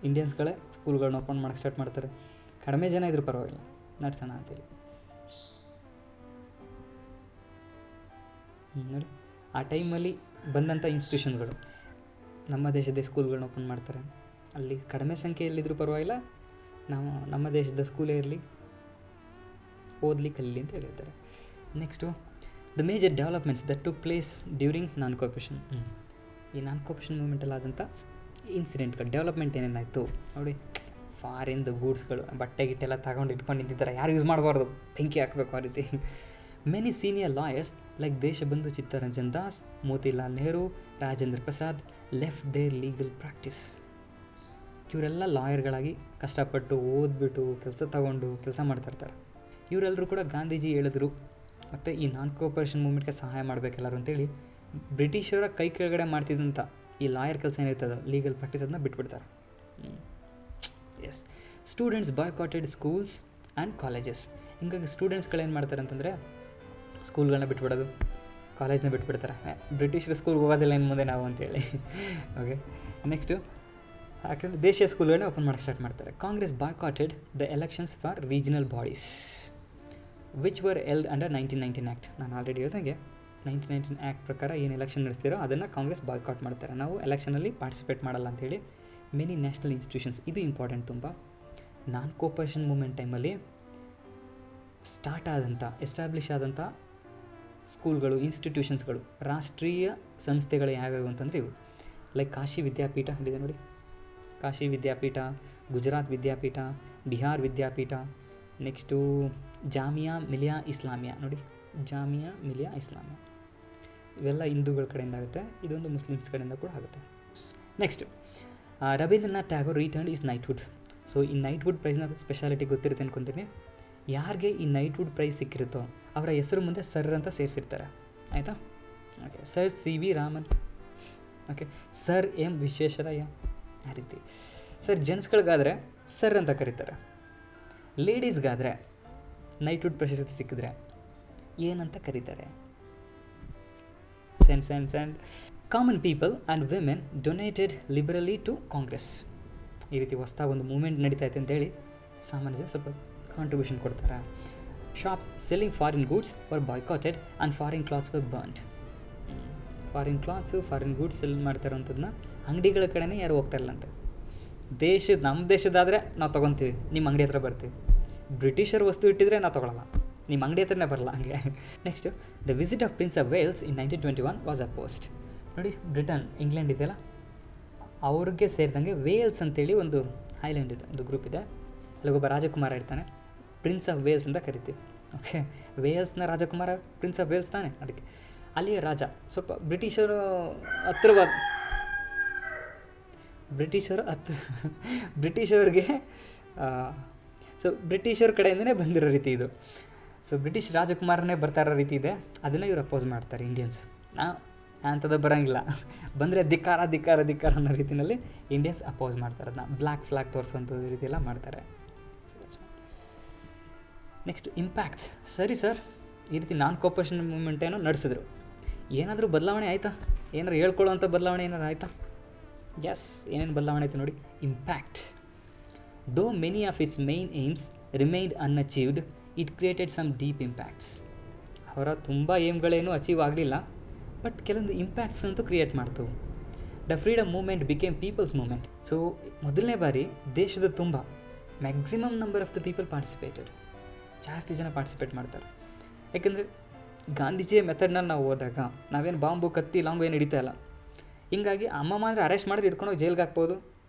ಇಂಡಿಯನ್ಸ್ಗಳೇ ಸ್ಕೂಲ್ಗಳನ್ನ ಓಪನ್ ಮಾಡೋಕ್ಕೆ ಸ್ಟಾರ್ಟ್ ಮಾಡ್ತಾರೆ. ಕಡಿಮೆ ಜನ ಇದ್ರೂ ಪರವಾಗಿಲ್ಲ, ನಡೆಸೋಣ ಅಂತೇಳಿ. ನೋಡಿ ಆ ಟೈಮಲ್ಲಿ ಬಂದಂಥ ಇನ್ಸ್ಟಿಟ್ಯೂಷನ್ಗಳು, ನಮ್ಮ ದೇಶದ ಸ್ಕೂಲ್ಗಳನ್ನ ಓಪನ್ ಮಾಡ್ತಾರೆ. ಅಲ್ಲಿ ಕಡಿಮೆ ಸಂಖ್ಯೆಯಲ್ಲಿದ್ದರೂ ಪರವಾಗಿಲ್ಲ, ನಾವು ನಮ್ಮ ದೇಶದ ಸ್ಕೂಲೇ ಇರಲಿ, ಓದಲಿ ಕಲೀಲಿ ಅಂತ ಹೇಳಿರ್ತಾರೆ. Next, the major developments that took place during non cooperation. ಈ ನಾನ್ ಕೋಆಪರೇಷನ್ ಮೂವ್ಮೆಂಟಲ್ಲಿ ಆದಂಥ ಇನ್ಸಿಡೆಂಟ್ಗಳು, ಡೆವಲಪ್ಮೆಂಟ್ ಏನೇನಾಯಿತು ನೋಡಿ. ಫಾರಿನ್ದು ಗೂಡ್ಸ್ಗಳು, ಬಟ್ಟೆ ಗಿಟ್ಟೆಲ್ಲ ತಗೊಂಡು ಇಟ್ಕೊಂಡು ನಿಂತಿದ್ದಾರೆ, ಯಾರು ಯೂಸ್ ಮಾಡಬಾರ್ದು, ಬೆಂಕಿ ಹಾಕಬೇಕು ಆ ರೀತಿ. Many senior lawyers like Deshbandhu Chittaranjan Das, Motilal Nehru, Rajendra Prasad left their legal practice. ಇವರೆಲ್ಲ ಲಾಯರ್ಗಳಾಗಿ ಕಷ್ಟಪಟ್ಟು ಓದ್ಬಿಟ್ಟು ಕೆಲಸ ತಗೊಂಡು ಕೆಲಸ ಮಾಡ್ತಾಯಿರ್ತಾರೆ. ಇವರೆಲ್ಲರೂ ಕೂಡ ಗಾಂಧೀಜಿ ಹೇಳಿದ್ರು, ಮತ್ತು ಈ ನಾನ್ ಕೋಆಪರೇಷನ್ ಮೂವ್ಮೆಂಟ್ಗೆ ಸಹಾಯ ಮಾಡಬೇಕೆಲ್ಲರೂ ಅಂತೇಳಿ ಬ್ರಿಟಿಷರ ಕೈ ಕೆಳಗಡೆ ಮಾಡ್ತಿದ್ದಂಥ ಈ ಲಾಯರ್ ಕೆಲಸ ಏನಿರ್ತದೆ, ಲೀಗಲ್ ಪ್ರಾಕ್ಟೀಸ್, ಅದನ್ನ ಬಿಟ್ಬಿಡ್ತಾರೆ. Yes, students boycotted schools and colleges. ಹಿಂಗಾಗಿ ಸ್ಟೂಡೆಂಟ್ಸ್ಗಳೇನು ಮಾಡ್ತಾರೆ ಅಂತಂದರೆ ಸ್ಕೂಲ್ಗಳನ್ನ ಬಿಟ್ಬಿಡೋದು, ಕಾಲೇಜ್ನ ಬಿಟ್ಬಿಡ್ತಾರೆ. ಬ್ರಿಟಿಷರು ಸ್ಕೂಲ್ಗೆ ಹೋಗೋದಿಲ್ಲ ಇನ್ನು ಮುಂದೆ ನಾವು ಅಂತೇಳಿ. ಓಕೆ, ನೆಕ್ಸ್ಟು ಯಾಕಂದರೆ ದೇಶೀಯ ಸ್ಕೂಲ್ಗಳನ್ನ ಓಪನ್ ಮಾಡೋಕ್ಕೆ ಸ್ಟಾರ್ಟ್ ಮಾಡ್ತಾರೆ. Congress boycotted the elections for regional bodies which were held under 1919 act. ನಾನು ಆಲ್ರೆಡಿ ಹೇಳ್ದಂಗೆ 1919 ಆ್ಯಕ್ಟ್ ಪ್ರಕಾರ ಏನು ಎಲೆಕ್ಷನ್ ನಡೆಸ್ತೀರೋ ಅದನ್ನು ಕಾಂಗ್ರೆಸ್ ಬಾಯ್ಕಾಟ್ ಮಾಡ್ತಾರೆ. ನಾವು ಎಲೆಕ್ಷನಲ್ಲಿ ಪಾರ್ಟಿಸಿಪೇಟ್ ಮಾಡಲ್ಲ ಅಂತೇಳಿ. ಮೆನಿ ನ್ಯಾಷನಲ್ ಇನ್ಸ್ಟಿಟ್ಯೂಷನ್ಸ್, ಇದು ಇಂಪಾರ್ಟೆಂಟ್ ತುಂಬ. ನಾನ್ ಕೋಆಪರೇಷನ್ ಮೂವ್ಮೆಂಟ್ ಟೈಮಲ್ಲಿ ಎಸ್ಟಾಬ್ಲಿಷ್ ಆದಂಥ ಸ್ಕೂಲ್ಗಳು, ಇನ್ಸ್ಟಿಟ್ಯೂಷನ್ಸ್ಗಳು, ರಾಷ್ಟ್ರೀಯ ಸಂಸ್ಥೆಗಳು ಯಾವ್ಯಾವು ಅಂತಂದರೆ ಇವು. ಲೈಕ್ ಕಾಶಿ ವಿದ್ಯಾಪೀಠ ಇಲ್ಲಿದೆ ನೋಡಿ, ಕಾಶಿ ವಿದ್ಯಾಪೀಠ, ಗುಜರಾತ್ ವಿದ್ಯಾಪೀಠ, ಬಿಹಾರ್ ವಿದ್ಯಾಪೀಠ, ನೆಕ್ಸ್ಟು ಜಾಮಿಯಾ ಮಿಲಿಯಾ ಇಸ್ಲಾಮಿಯಾ ನೋಡಿ, ಜಾಮಿಯಾ ಮಿಲಿಯಾ ಇಸ್ಲಾಮಿಯಾ. ಇವೆಲ್ಲ ಹಿಂದೂಗಳ ಕಡೆಯಿಂದ ಆಗುತ್ತೆ, ಇದೊಂದು ಮುಸ್ಲಿಮ್ಸ್ ಕಡೆಯಿಂದ ಕೂಡ ಆಗುತ್ತೆ. Next, Rabindranath Tagore returned his knighthood. So ಈ ನೈಟ್ಹುಡ್ ಪ್ರೈಸ್ನ ಸ್ಪೆಷಾಲಿಟಿ ಗೊತ್ತಿರುತ್ತೆ ಅನ್ಕೊತೀನಿ. ಯಾರಿಗೆ ಈ ನೈಟ್ಹುಡ್ ಪ್ರೈಸ್ ಸಿಕ್ಕಿರುತ್ತೋ ಅವರ ಹೆಸರು ಮುಂದೆ ಸರ್ ಅಂತ ಸೇರಿಸಿರ್ತಾರೆ, ಆಯಿತಾ. Okay, sir CV. Raman, okay, sir M Visvesvaraya, ಆ ರೀತಿ. ಸರ್ ಜೆಂಟ್ಸ್ಗಳಿಗಾದರೆ ಸರ್ ಅಂತ ಕರೀತಾರೆ, ಲೇಡೀಸ್ಗಾದರೆ ನೈಟ್ಹುಡ್ ಪ್ರಶಸ್ತಿ ಸಿಕ್ಕಿದ್ರೆ ಏನಂತ ಕರೀತಾರೆ? Send common people and women donated liberally to Congress. ಈ ರೀತಿ ಹೊಸ್ದಾಗಿ ಒಂದು ಮೂವ್ಮೆಂಟ್ ನಡೀತಾ ಇದೆ ಅಂತೇಳಿ ಸಾಮಾನ್ಯ ಜನ ಸ್ವಲ್ಪ ಕಾಂಟ್ರಿಬ್ಯೂಷನ್ ಕೊಡ್ತಾರೆ. Shop selling foreign goods were boycotted and foreign clothes were burned. Foreign clothes, foreign goods sell ಮಾಡ್ತಾ ಇರೋವಂಥದ್ದನ್ನ ಅಂಗಡಿಗಳ ಕಡೆನೇ ಯಾರು ಹೋಗ್ತಾ ಇಲ್ಲಂತೆ. ನಮ್ಮ ದೇಶದಾದರೆ ನಾವು ತೊಗೊತೀವಿ, ನಿಮ್ಮ ಅಂಗಡಿ ಹತ್ರ ಬರ್ತೀವಿ. ಬ್ರಿಟಿಷರ್ ವಸ್ತು ಇಟ್ಟಿದ್ರೆ ನಾವು ತೊಗೊಳಲ್ಲ, ನಿಮ್ಮ ಅಂಗಡಿ ಹತ್ರನೇ ಬರಲ್ಲ ಹಂಗೆ. Next, the visit of prince of Wales in 1921 was opposed. ನೋಡಿ, ಬ್ರಿಟನ್, ಇಂಗ್ಲೆಂಡ್ ಇದೆಯಲ್ಲ, ಅವ್ರಿಗೆ ಸೇರಿದಂಗೆ ವೇಲ್ಸ್ ಅಂತೇಳಿ ಒಂದು ಐಲ್ಯಾಂಡ್ ಇದೆ, ಒಂದು ಗ್ರೂಪ್ ಇದೆ. ಅಲ್ಲಿಗೊಬ್ಬ ರಾಜಕುಮಾರ ಇರ್ತಾನೆ, ಪ್ರಿನ್ಸ್ ಆಫ್ ವೇಲ್ಸ್ ಅಂತ ಕರಿತೀವಿ. ಓಕೆ, ವೇಲ್ಸ್ನ ರಾಜಕುಮಾರ ಪ್ರಿನ್ಸ್ ಆಫ್ ವೇಲ್ಸ್ ತಾನೆ, ಅದಕ್ಕೆ ಅಲ್ಲಿಯ ರಾಜ ಸ್ವಲ್ಪ ಬ್ರಿಟಿಷರು ಹತ್ತಿರವಾದ ಬ್ರಿಟಿಷವ್ರಿಗೆ ಸೊ ಬ್ರಿಟಿಷರ ಕಡೆಯಿಂದನೇ ಬಂದಿರೋ ರೀತಿ ಇದು. ಸೊ ಬ್ರಿಟಿಷ್ ರಾಜಕುಮಾರನೇ ಬರ್ತಾ ಇರೋ ರೀತಿ ಇದೆ, ಅದನ್ನು ಇವ್ರು ಅಪೋಸ್ ಮಾಡ್ತಾರೆ ಇಂಡಿಯನ್ಸ್. ಅಂಥದ್ದು ಬರೋಂಗಿಲ್ಲ, ಬಂದರೆ ಧಿಕ್ಕಾರ ಧಿಕ್ಕಾರ ಧಿಕ್ಕಾರ ಅನ್ನೋ ರೀತಿಯಲ್ಲಿ ಇಂಡಿಯನ್ಸ್ ಅಪೋಸ್ ಮಾಡ್ತಾರೆ. ಅದನ್ನ ಬ್ಲ್ಯಾಕ್ ಫ್ಲಾಗ್ ತೋರಿಸುವಂಥದ್ದು ರೀತಿ ಎಲ್ಲ ಮಾಡ್ತಾರೆ. Next, impacts. ಸರಿ ಸರ್, ಈ ರೀತಿ ನಾನ್ ಕೋಪರೇಷನ್ ಮೂವ್ಮೆಂಟ್ ಏನೋ ನಡೆಸಿದ್ರು, ಏನಾದರೂ ಬದಲಾವಣೆ ಆಯಿತಾ? ಏನಾರು ಹೇಳ್ಕೊಳ್ಳೋವಂಥ ಬದಲಾವಣೆ ಏನಾರು ಆಯಿತಾ? ಎಸ್, ಏನೇನು ಬದಲಾವಣೆ ಆಯಿತು ನೋಡಿ. Impact. Though many of its main aims remained unachieved, it created some deep impacts. ಅವರ ತುಂಬ ಏಮ್ಗಳೇನು ಅಚೀವ್ ಆಗಲಿಲ್ಲ, ಬಟ್ ಕೆಲವೊಂದು ಇಂಪ್ಯಾಕ್ಟ್ಸ್ ಅಂತೂ ಕ್ರಿಯೇಟ್ ಮಾಡ್ತವೆ. The freedom movement became people's movement. So ಮೊದಲನೇ ಬಾರಿ ದೇಶದ ತುಂಬ maximum number of the people participated, ಜಾಸ್ತಿ ಜನ ಪಾರ್ಟಿಸಿಪೇಟ್ ಮಾಡ್ತಾರೆ. ಯಾಕೆಂದರೆ ಗಾಂಧೀಜಿಯ ಮೆಥಡ್ನ ನಾವು ಹೋದಾಗ ನಾವೇನು ಬಾಂಬು, ಕತ್ತಿ, ಲಾಂಗು ಏನು ಹಿಡಿತಾ ಇಲ್ಲ. ಹಿಂಗಾಗಿ ಅಮ್ಮ ಮಾತ್ರ ಅರೆಸ್ಟ್ ಮಾಡಿದ್ರೆ ಹಿಡ್ಕೊಂಡೋಗಿ ಜೈಲ್ಗೆ ಹಾಕ್ಬೋದು,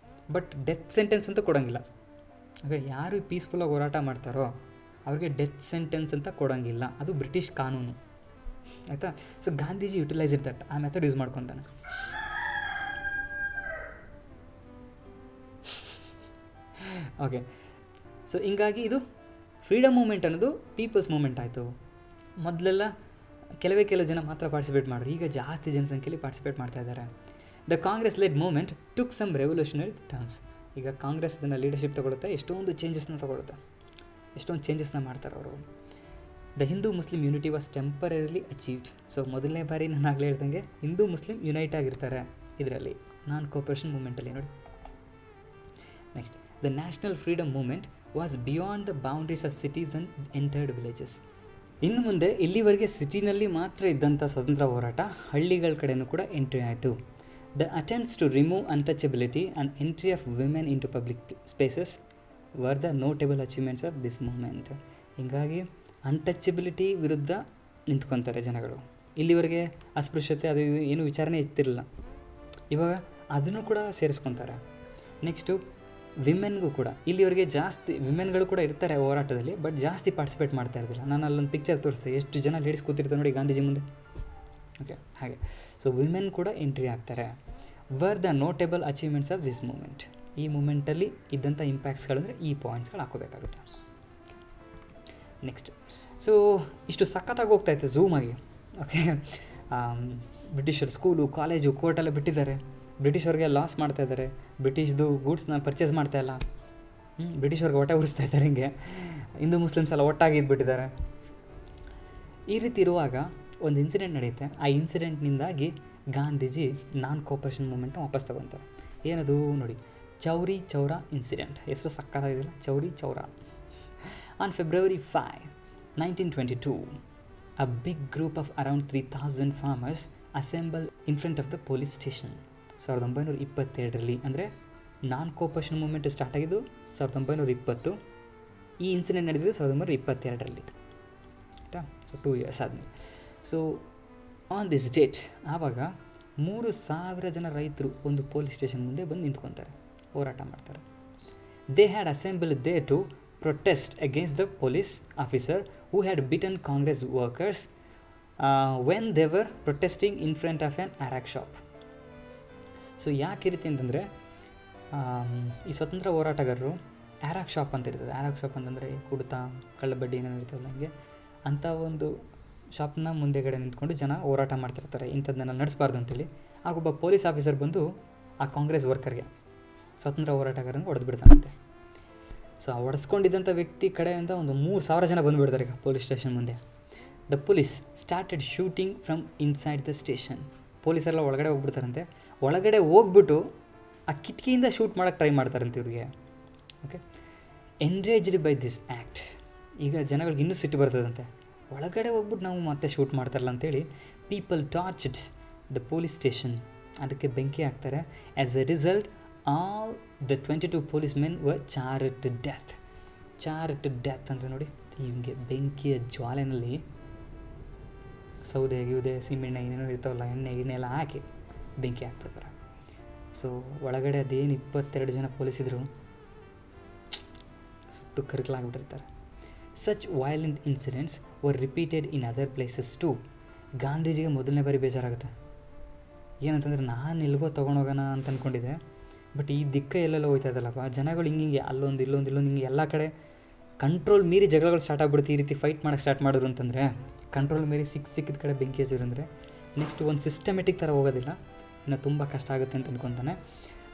ಬಟ್ ಡೆತ್ ಸೆಂಟೆನ್ಸ್ ಅಂತ ಕೊಡೋಂಗಿಲ್ಲ. ಓಕೆ, ಯಾರು ಪೀಸ್ಫುಲ್ಲಾಗಿ ಹೋರಾಟ ಮಾಡ್ತಾರೋ ಅವ್ರಿಗೆ ಡೆತ್ ಸೆಂಟೆನ್ಸ್ ಅಂತ ಕೊಡೋಂಗಿಲ್ಲ, ಅದು ಬ್ರಿಟಿಷ್ ಕಾನೂನು, ಆಯಿತಾ. ಸೊ ಗಾಂಧೀಜಿ ಯುಟಿಲೈಸ್ಡ್ ದಟ್, ಆ ಮೆಥಡ್ ಯೂಸ್ ಮಾಡ್ಕೊತಾನೆ. ಓಕೆ, ಸೊ ಹಿಂಗಾಗಿ ಇದು ಫ್ರೀಡಮ್ ಮೂಮೆಂಟ್ ಅನ್ನೋದು ಪೀಪಲ್ಸ್ ಮೂಮೆಂಟ್ ಆಯಿತು. ಮೊದಲೆಲ್ಲ ಕೆಲವು ಜನ ಮಾತ್ರ ಪಾರ್ಟಿಸಿಪೇಟ್ ಮಾಡಿದ್ರು, ಈಗ ಜಾಸ್ತಿ ಜನಸಂಖ್ಯೆಯಲ್ಲಿ ಪಾರ್ಟಿಸಿಪೇಟ್ ಮಾಡ್ತಾ ಇದ್ದಾರೆ. The Congress led movement took some revolutionary turns. ಈಗ ಕಾಂಗ್ರೆಸ್ ಅದನ್ನು ಲೀಡರ್ಶಿಪ್ ತೊಗೊಳುತ್ತೆ, ಎಷ್ಟೊಂದು ಚೇಂಜಸ್ನ ಮಾಡ್ತಾರೆ ಅವರು. The Hindu Muslim unity was temporarily achieved. So ಮೊದಲನೇ ಬಾರಿ ನಾನು ಆಗಲೇ ಹೇಳ್ದಂಗೆ ಹಿಂದೂ ಮುಸ್ಲಿಂ ಯುನೈಟ್ ಆಗಿರ್ತಾರೆ ಇದರಲ್ಲಿ, ನಾನ್ ಕೋಪರೇಷನ್ ಮೂವ್ಮೆಂಟಲ್ಲಿ ನೋಡಿ. Next, the national freedom movement was beyond the boundaries of cities and entered villages. ಇನ್ನು ಮುಂದೆ ಇಲ್ಲಿವರೆಗೆ ಸಿಟಿನಲ್ಲಿ ಮಾತ್ರ ಇದ್ದಂಥ ಸ್ವತಂತ್ರ ಹೋರಾಟ ಹಳ್ಳಿಗಳ ಕಡೆಯೂ ಕೂಡ ಎಂಟ್ರಿ ಆಯಿತು. The attempts to remove untouchability and entry of women into public spaces were the notable achievements of this movement. ಹೀಗಾಗಿ ಅನ್ಟಚಬಿಲಿಟಿ ವಿರುದ್ಧ ನಿಂತ್ಕೊತಾರೆ ಜನಗಳು. ಇಲ್ಲಿವರೆಗೆ ಅಸ್ಪೃಶ್ಯತೆ ಅದು ಇದು ಏನೂ ವಿಚಾರಣೆ ಇರ್ತಿರಲಿಲ್ಲ, ಇವಾಗ ಅದನ್ನು ಕೂಡ ಸೇರಿಸ್ಕೊತಾರೆ. ನೆಕ್ಸ್ಟು ವಿಮೆನ್ಗೂ ಕೂಡ ಇಲ್ಲಿವರೆಗೆ ಜಾಸ್ತಿ ವಿಮೆನ್ಗಳು ಕೂಡ ಇರ್ತಾರೆ ಹೋರಾಟದಲ್ಲಿ, ಬಟ್ ಜಾಸ್ತಿ ಪಾರ್ಟಿಸಿಪೇಟ್ ಮಾಡ್ತಾ ಇರ್ತಿಲ್ಲ. ನಾನು ಅಲ್ಲೊಂದು ಪಿಕ್ಚರ್ ತೋರಿಸ್ದೆ, ಎಷ್ಟು ಜನ ಲೇಡೀಸ್ ಕೂತಿರ್ತಾರೆ ನೋಡಿ ಗಾಂಧೀಜಿ ಮುಂದೆ. ಓಕೆ, ಹಾಗೆ ಸೊ ವಿಮೆನ್ ಕೂಡ ಎಂಟ್ರಿ ಆಗ್ತಾರೆ. Were the notable achievements of this movement. ಈ ಮೂಮೆಂಟಲ್ಲಿ ಇದ್ದಂಥ ಇಂಪ್ಯಾಕ್ಟ್ಸ್ಗಳಂದರೆ ಈ ಪಾಯಿಂಟ್ಸ್ಗಳು ಹಾಕೋಬೇಕಾಗುತ್ತೆ. ನೆಕ್ಸ್ಟ್, ಸೊ ಇಷ್ಟು ಸಖತ್ತಾಗಿ ಹೋಗ್ತಾಯಿತ್ತು ಝೂಮಾಗಿ. ಓಕೆ, ಬ್ರಿಟಿಷರು ಸ್ಕೂಲು, ಕಾಲೇಜು, ಕೋರ್ಟೆಲ್ಲ ಬಿಟ್ಟಿದ್ದಾರೆ, ಬ್ರಿಟಿಷವ್ರಿಗೆ ಲಾಸ್ ಮಾಡ್ತಾಯಿದ್ದಾರೆ, ಬ್ರಿಟಿಷ್ದು ಗೂಡ್ಸ್ನ ಪರ್ಚೇಸ್ ಮಾಡ್ತಾಯಿಲ್ಲ, ಬ್ರಿಟಿಷವ್ರಿಗೆ ಹೊಟ್ಟೆ ಉರಿಸ್ತಾ ಇದ್ದಾರೆ. ಹಿಂಗೆ ಹಿಂದೂ ಮುಸ್ಲಿಮ್ಸ್ ಎಲ್ಲ ಒಟ್ಟಾಗಿ ಇದ್ಬಿಟ್ಟಿದ್ದಾರೆ. ಈ ರೀತಿ ಇರುವಾಗ ಒಂದು ಇನ್ಸಿಡೆಂಟ್ ನಡೆಯುತ್ತೆ. ಆ ಇನ್ಸಿಡೆಂಟ್ನಿಂದಾಗಿ ಗಾಂಧೀಜಿ ನಾನ್ ಕೋಪರೇಷನ್ ಮೂವ್ಮೆಂಟ್ನ ವಾಪಸ್ ತಗೊತಾರೆ. ಏನದು ನೋಡಿ, ಚೌರಿ ಚೌರಾ ಇನ್ಸಿಡೆಂಟ್. ಹೆಸರು ಸಕ್ಕತ್ತಾಗಿದೆಯಲ್ಲ, Chauri Chaura. On February 5, 1922, a big group of around 3,000 farmers assembled in front of the police station. 1922ರಲ್ಲಿ, ಅಂದರೆ ನಾನ್ ಕೋಪರೇಷನ್ ಮೂವ್ಮೆಂಟ್ ಸ್ಟಾರ್ಟ್ ಆಗಿದ್ದು 1920, ಈ ಇನ್ಸಿಡೆಂಟ್ ನಡೆದಿದ್ದು 1922ರಲ್ಲಿ, ಆಯಿತಾ. ಸೊ 2 years ಆದಮೇಲೆ. ಸೊ ಆನ್ ದಿಸ್ ಡೇಟ್ ಆವಾಗ 3,000 ಜನ ರೈತರು ಒಂದು ಪೊಲೀಸ್ ಸ್ಟೇಷನ್ ಮುಂದೆ ಬಂದು ನಿಂತ್ಕೊತಾರೆ, ಹೋರಾಟ ಮಾಡ್ತಾರೆ. They had assembled they to protest against the police officer who had beaten Congress workers when they were protesting in front of an arrack shop. So ಯಾಕೆ ಈ ರೀತಿ ಅಂತಂದರೆ, ಈ ಸ್ವತಂತ್ರ ಹೋರಾಟಗಾರರು ಆರಾಕ್ ಶಾಪ್ ಅಂತ ಇರ್ತದೆ. ಆರಾಕ್ ಶಾಪ್ ಅಂತಂದರೆ ಕುಡ್ತಾ ಕಳ್ಳಬಡ್ಡಿ ಏನೇನು ಇರ್ತಲ್ಲ ಹಂಗೆ, ಅಂಥ ಒಂದು ಶಾಪ್ನ ಮುಂದೆಗಡೆ ನಿಂತ್ಕೊಂಡು ಜನ ಹೋರಾಟ ಮಾಡ್ತಿರ್ತಾರೆ, ಇಂಥದ್ದನ್ನೆಲ್ಲ ನಡೆಸಬಾರ್ದು ಅಂತೇಳಿ. ಆಗೊಬ್ಬ ಪೊಲೀಸ್ ಆಫೀಸರ್ ಬಂದು ಆ ಕಾಂಗ್ರೆಸ್ ವರ್ಕರ್ಗೆ, ಸ್ವತಂತ್ರ ಹೋರಾಟಗಾರನಿಗೆ ಹೊಡೆದು ಬಿಡ್ತಾನಂತೆ. ಸೊ ಆ ಹೊಡೆಸ್ಕೊಂಡಿದ್ದಂಥ ವ್ಯಕ್ತಿ ಕಡೆಯಿಂದ ಒಂದು 3,000 ಜನ ಬಂದುಬಿಡ್ತಾರೆ ಈಗ ಪೊಲೀಸ್ ಸ್ಟೇಷನ್ ಮುಂದೆ. The police started shooting from inside the station. ಪೊಲೀಸರೆಲ್ಲ ಒಳಗಡೆ ಹೋಗ್ಬಿಡ್ತಾರಂತೆ. ಒಳಗಡೆ ಹೋಗ್ಬಿಟ್ಟು ಆ ಕಿಟಕಿಯಿಂದ ಶೂಟ್ ಮಾಡೋಕ್ಕೆ ಟ್ರೈ ಮಾಡ್ತಾರಂತೆ ಇವ್ರಿಗೆ. Okay, enraged by this act. ಈಗ ಜನಗಳಿಗೆ ಇನ್ನೂ ಸಿಟ್ಟು ಬರ್ತದಂತೆ, ಒಳಗಡೆ ಹೋಗ್ಬಿಟ್ಟು ನಾವು ಮತ್ತೆ ಶೂಟ್ ಮಾಡ್ತಾರಲ್ಲ ಅಂತೇಳಿ people torched the police station. ಅದಕ್ಕೆ ಬೆಂಕಿ ಹಾಕ್ತಾರೆ. As a result all the 22 police men were charred to death. Charred to death ಅಂದರೆ ನೋಡಿ, ಹಿಂಗೆ ಬೆಂಕಿಯ ಜ್ವಾಲೆನಲ್ಲಿ ಸೌದೆ ಗಿವುದೆ ಸೀಮೆಣ್ಣೆ ಏನೇನೋ ಇರ್ತಾವಲ್ಲ, ಎಣ್ಣೆ ಎಲ್ಲ ಹಾಕಿ ಬೆಂಕಿ ಹಾಕ್ಬಿಡ್ತಾರೆ. ಸೊ ಒಳಗಡೆ ಅದೇನು 22 ಜನ ಪೊಲೀಸಿದ್ರು ಸುಟ್ಟು ಕರಕಲಾಗ್ಬಿಟ್ಟಿರ್ತಾರೆ. Such violent incidents were repeated in other places too. ಗಾಂಧೀಜಿಗೆ ಮೊದಲನೇ ಬಾರಿ ಬೇಜಾರಾಗುತ್ತೆ. ಏನಂತಂದರೆ, ನಾನು ಎಲ್ಗೋ ತೊಗೊಂಡೋಗೋಣ ಅಂತ ಅಂದ್ಕೊಂಡಿದ್ದೆ, ಬಟ್ ಈ ದಿಕ್ಕ ಎಲ್ಲೆಲ್ಲ ಹೋಗ್ತಾ ಇದ್ದಲ್ಲಪ್ಪ, ಜನಗಳು ಹಿಂಗೆ ಅಲ್ಲೊಂದು ಇಲ್ಲೊಂದು ಹಿಂಗೆ ಎಲ್ಲ ಕಡೆ ಕಂಟ್ರೋಲ್ ಮೀರಿ ಜಗಳಗಳು ಸ್ಟಾರ್ಟ್ ಆಗ್ಬಿಡುತ್ತೆ. ಈ ರೀತಿ ಫೈಟ್ ಮಾಡೋಕ್ಕೆ ಸ್ಟಾರ್ಟ್ ಮಾಡಿದ್ರು ಅಂತಂದರೆ, ಕಂಟ್ರೋಲ್ ಮೀರಿ ಸಿಕ್ಕಿದ ಕಡೆ ಬೆಂಕಿ ಹಚ್ಚಿದ್ರು ಅಂದರೆ ನೆಕ್ಸ್ಟ್ ಒಂದು ಸಿಸ್ಟಮೆಟಿಕ್ ಥರ ಹೋಗೋದಿಲ್ಲ, ಇನ್ನು ತುಂಬ ಕಷ್ಟ ಆಗುತ್ತೆ ಅಂತ ಅಂದ್ಕೊತಾನೆ.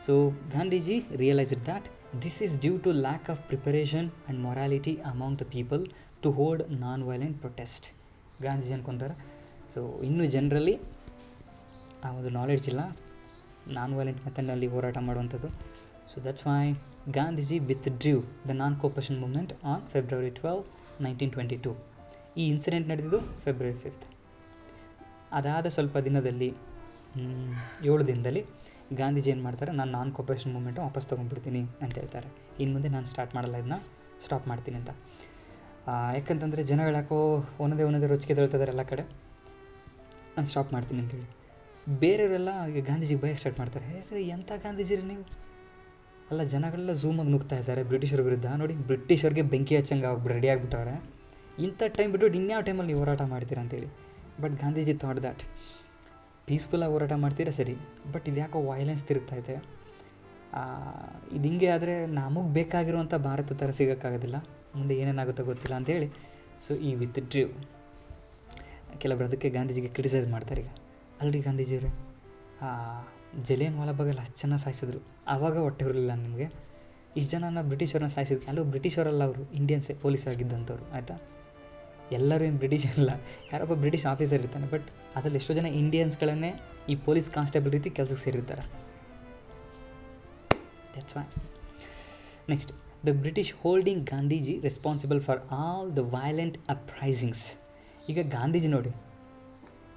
So Gandhiji realised that this is due to lack of preparation and morality among the people to hold non violent protest. Gandhiji ಅಂದ್ಕೊತಾರೆ, ಸೊ ಇನ್ನೂ ಜನರಲ್ಲಿ ಆ ಒಂದು ನಾಲೆಡ್ಜ್ ಇಲ್ಲ ನಾನ್ ವೈಲೆಂಟ್ ಮೆಥಡ್ನಲ್ಲಿ ಹೋರಾಟ ಮಾಡುವಂಥದ್ದು. So that's why Gandhiji withdrew the non cooperation movement on February 12, 1922. ಈ ಇನ್ಸಿಡೆಂಟ್ ನಡೆದಿದ್ದು February 5th. ಅದಾದ ಸ್ವಲ್ಪ ದಿನದಲ್ಲಿ 7 ದಿನದಲ್ಲಿ ಗಾಂಧೀಜಿ ಏನು ಮಾಡ್ತಾರೆ, ನಾನು ನಾನ್ ಕೋಪರೇಷನ್ ಮೂವ್ಮೆಂಟು ವಾಪಸ್ ತೊಗೊಂಡ್ಬಿಡ್ತೀನಿ ಅಂತ ಹೇಳ್ತಾರೆ. ಇನ್ನು ಮುಂದೆ ನಾನು ಸ್ಟಾರ್ಟ್ ಮಾಡಲ್ಲ, ಇದನ್ನ ಸ್ಟಾಪ್ ಮಾಡ್ತೀನಿ ಅಂತ. ಯಾಕಂತಂದರೆ ಜನಗಳು ಯಾಕೋ ಒಂದೊಂದೇ ರೊಚ್ಚಿಗೆ ತಳ್ತಿದ್ದಾರೆ ಎಲ್ಲ ಕಡೆ, ನಾನು ಸ್ಟಾಪ್ ಮಾಡ್ತೀನಿ ಅಂತೇಳಿ. ಬೇರೆಯವರೆಲ್ಲ ಈಗ ಗಾಂಧೀಜಿಗೆ ಭಯ ಸ್ಟಾರ್ಟ್ ಮಾಡ್ತಾರೆ. ಎಂಥ ಗಾಂಧೀಜಿ ರೀ ನೀವು, ಅಲ್ಲ ಜನಗಳೆಲ್ಲ ಝೂಮಾಗಿ ನುಗ್ತಾ ಇದ್ದಾರೆ ಬ್ರಿಟಿಷರ ವಿರುದ್ಧ. ನೋಡಿ, ಬ್ರಿಟಿಷರಿಗೆ ಬೆಂಕಿ ಹಚ್ಚಂಗೆ ಆಗ್ಬಿಟ್ಟು ರೆಡಿ ಆಗಿಬಿಟ್ಟವ್ರೆ. ಇಂಥ ಟೈಮ್ ಬಿಟ್ಟು ಇನ್ಯಾವ ಟೈಮಲ್ಲಿ ನೀವು ಹೋರಾಟ ಮಾಡ್ತೀರಾ ಅಂತೇಳಿ. ಬಟ್ ಗಾಂಧೀಜಿ ಥಾಟ್ ದ್ಯಾಟ್ ಪೀಸ್ಫುಲ್ಲಾಗಿ ಹೋರಾಟ ಮಾಡ್ತೀರಾ ಸರಿ, ಬಟ್ ಇದು ಯಾಕೋ ವೈಲೆನ್ಸ್ ತಿರುಗ್ತಾಯಿದೆ, ಇದು ಹಿಂಗೆ ಆದರೆ ನಮಗೆ ಬೇಕಾಗಿರುವಂಥ ಭಾರತ ಥರ ಸಿಗೋಕ್ಕಾಗೋದಿಲ್ಲ, ಮುಂದೆ ಏನೇನಾಗುತ್ತೋ ಗೊತ್ತಿಲ್ಲ ಅಂತೇಳಿ. ಸೊ ಈ ವಿತ್ಡ್ರೂ. ಕೆಲವರು ಅದಕ್ಕೆ ಗಾಂಧೀಜಿಗೆ ಕ್ರಿಟಿಸೈಸ್ ಮಾಡ್ತಾರೆ. ಈಗ ಅಲ್ರಿ ಗಾಂಧೀಜಿಯವರೇ, ಜಲಿಯನ್ ವಾಲಾಬಾಗಲ್ಲಿ ಅಷ್ಟು ಜನ ಸಾಯಿಸಿದ್ರು, ಆವಾಗ ಹೊಟ್ಟೆ ಇರಲಿಲ್ಲ ನಿಮಗೆ. ಇಷ್ಟು ಜನನ ಬ್ರಿಟಿಷರನ್ನ ಸಾಯಿಸಿದ್ರು. ಅಲ್ಲೂ ಬ್ರಿಟಿಷರಲ್ಲ, ಅವರು ಇಂಡಿಯನ್ಸೇ ಪೊಲೀಸ್ ಆಗಿದ್ದಂಥವ್ರು, ಆಯಿತಾ. ಎಲ್ಲರೂ ಏನು ಬ್ರಿಟಿಷ್ ಅಲ್ಲ, ಯಾರೊಬ್ಬ ಬ್ರಿಟಿಷ್ ಆಫೀಸರ್ ಇರ್ತಾನೆ, ಬಟ್ ಅದರಲ್ಲಿ ಎಷ್ಟೋ ಜನ ಇಂಡಿಯನ್ಸ್ಗಳನ್ನೇ ಈ ಪೊಲೀಸ್ ಕಾನ್ಸ್ಟೇಬಲ್ ರೀತಿ ಕೆಲಸಕ್ಕೆ ಸೇರಿರ್ತಾರೆ. That's why. Next, the British holding Gandhiji responsible for all the violent uprisings. ಈಗ ಗಾಂಧೀಜಿ ನೋಡಿ,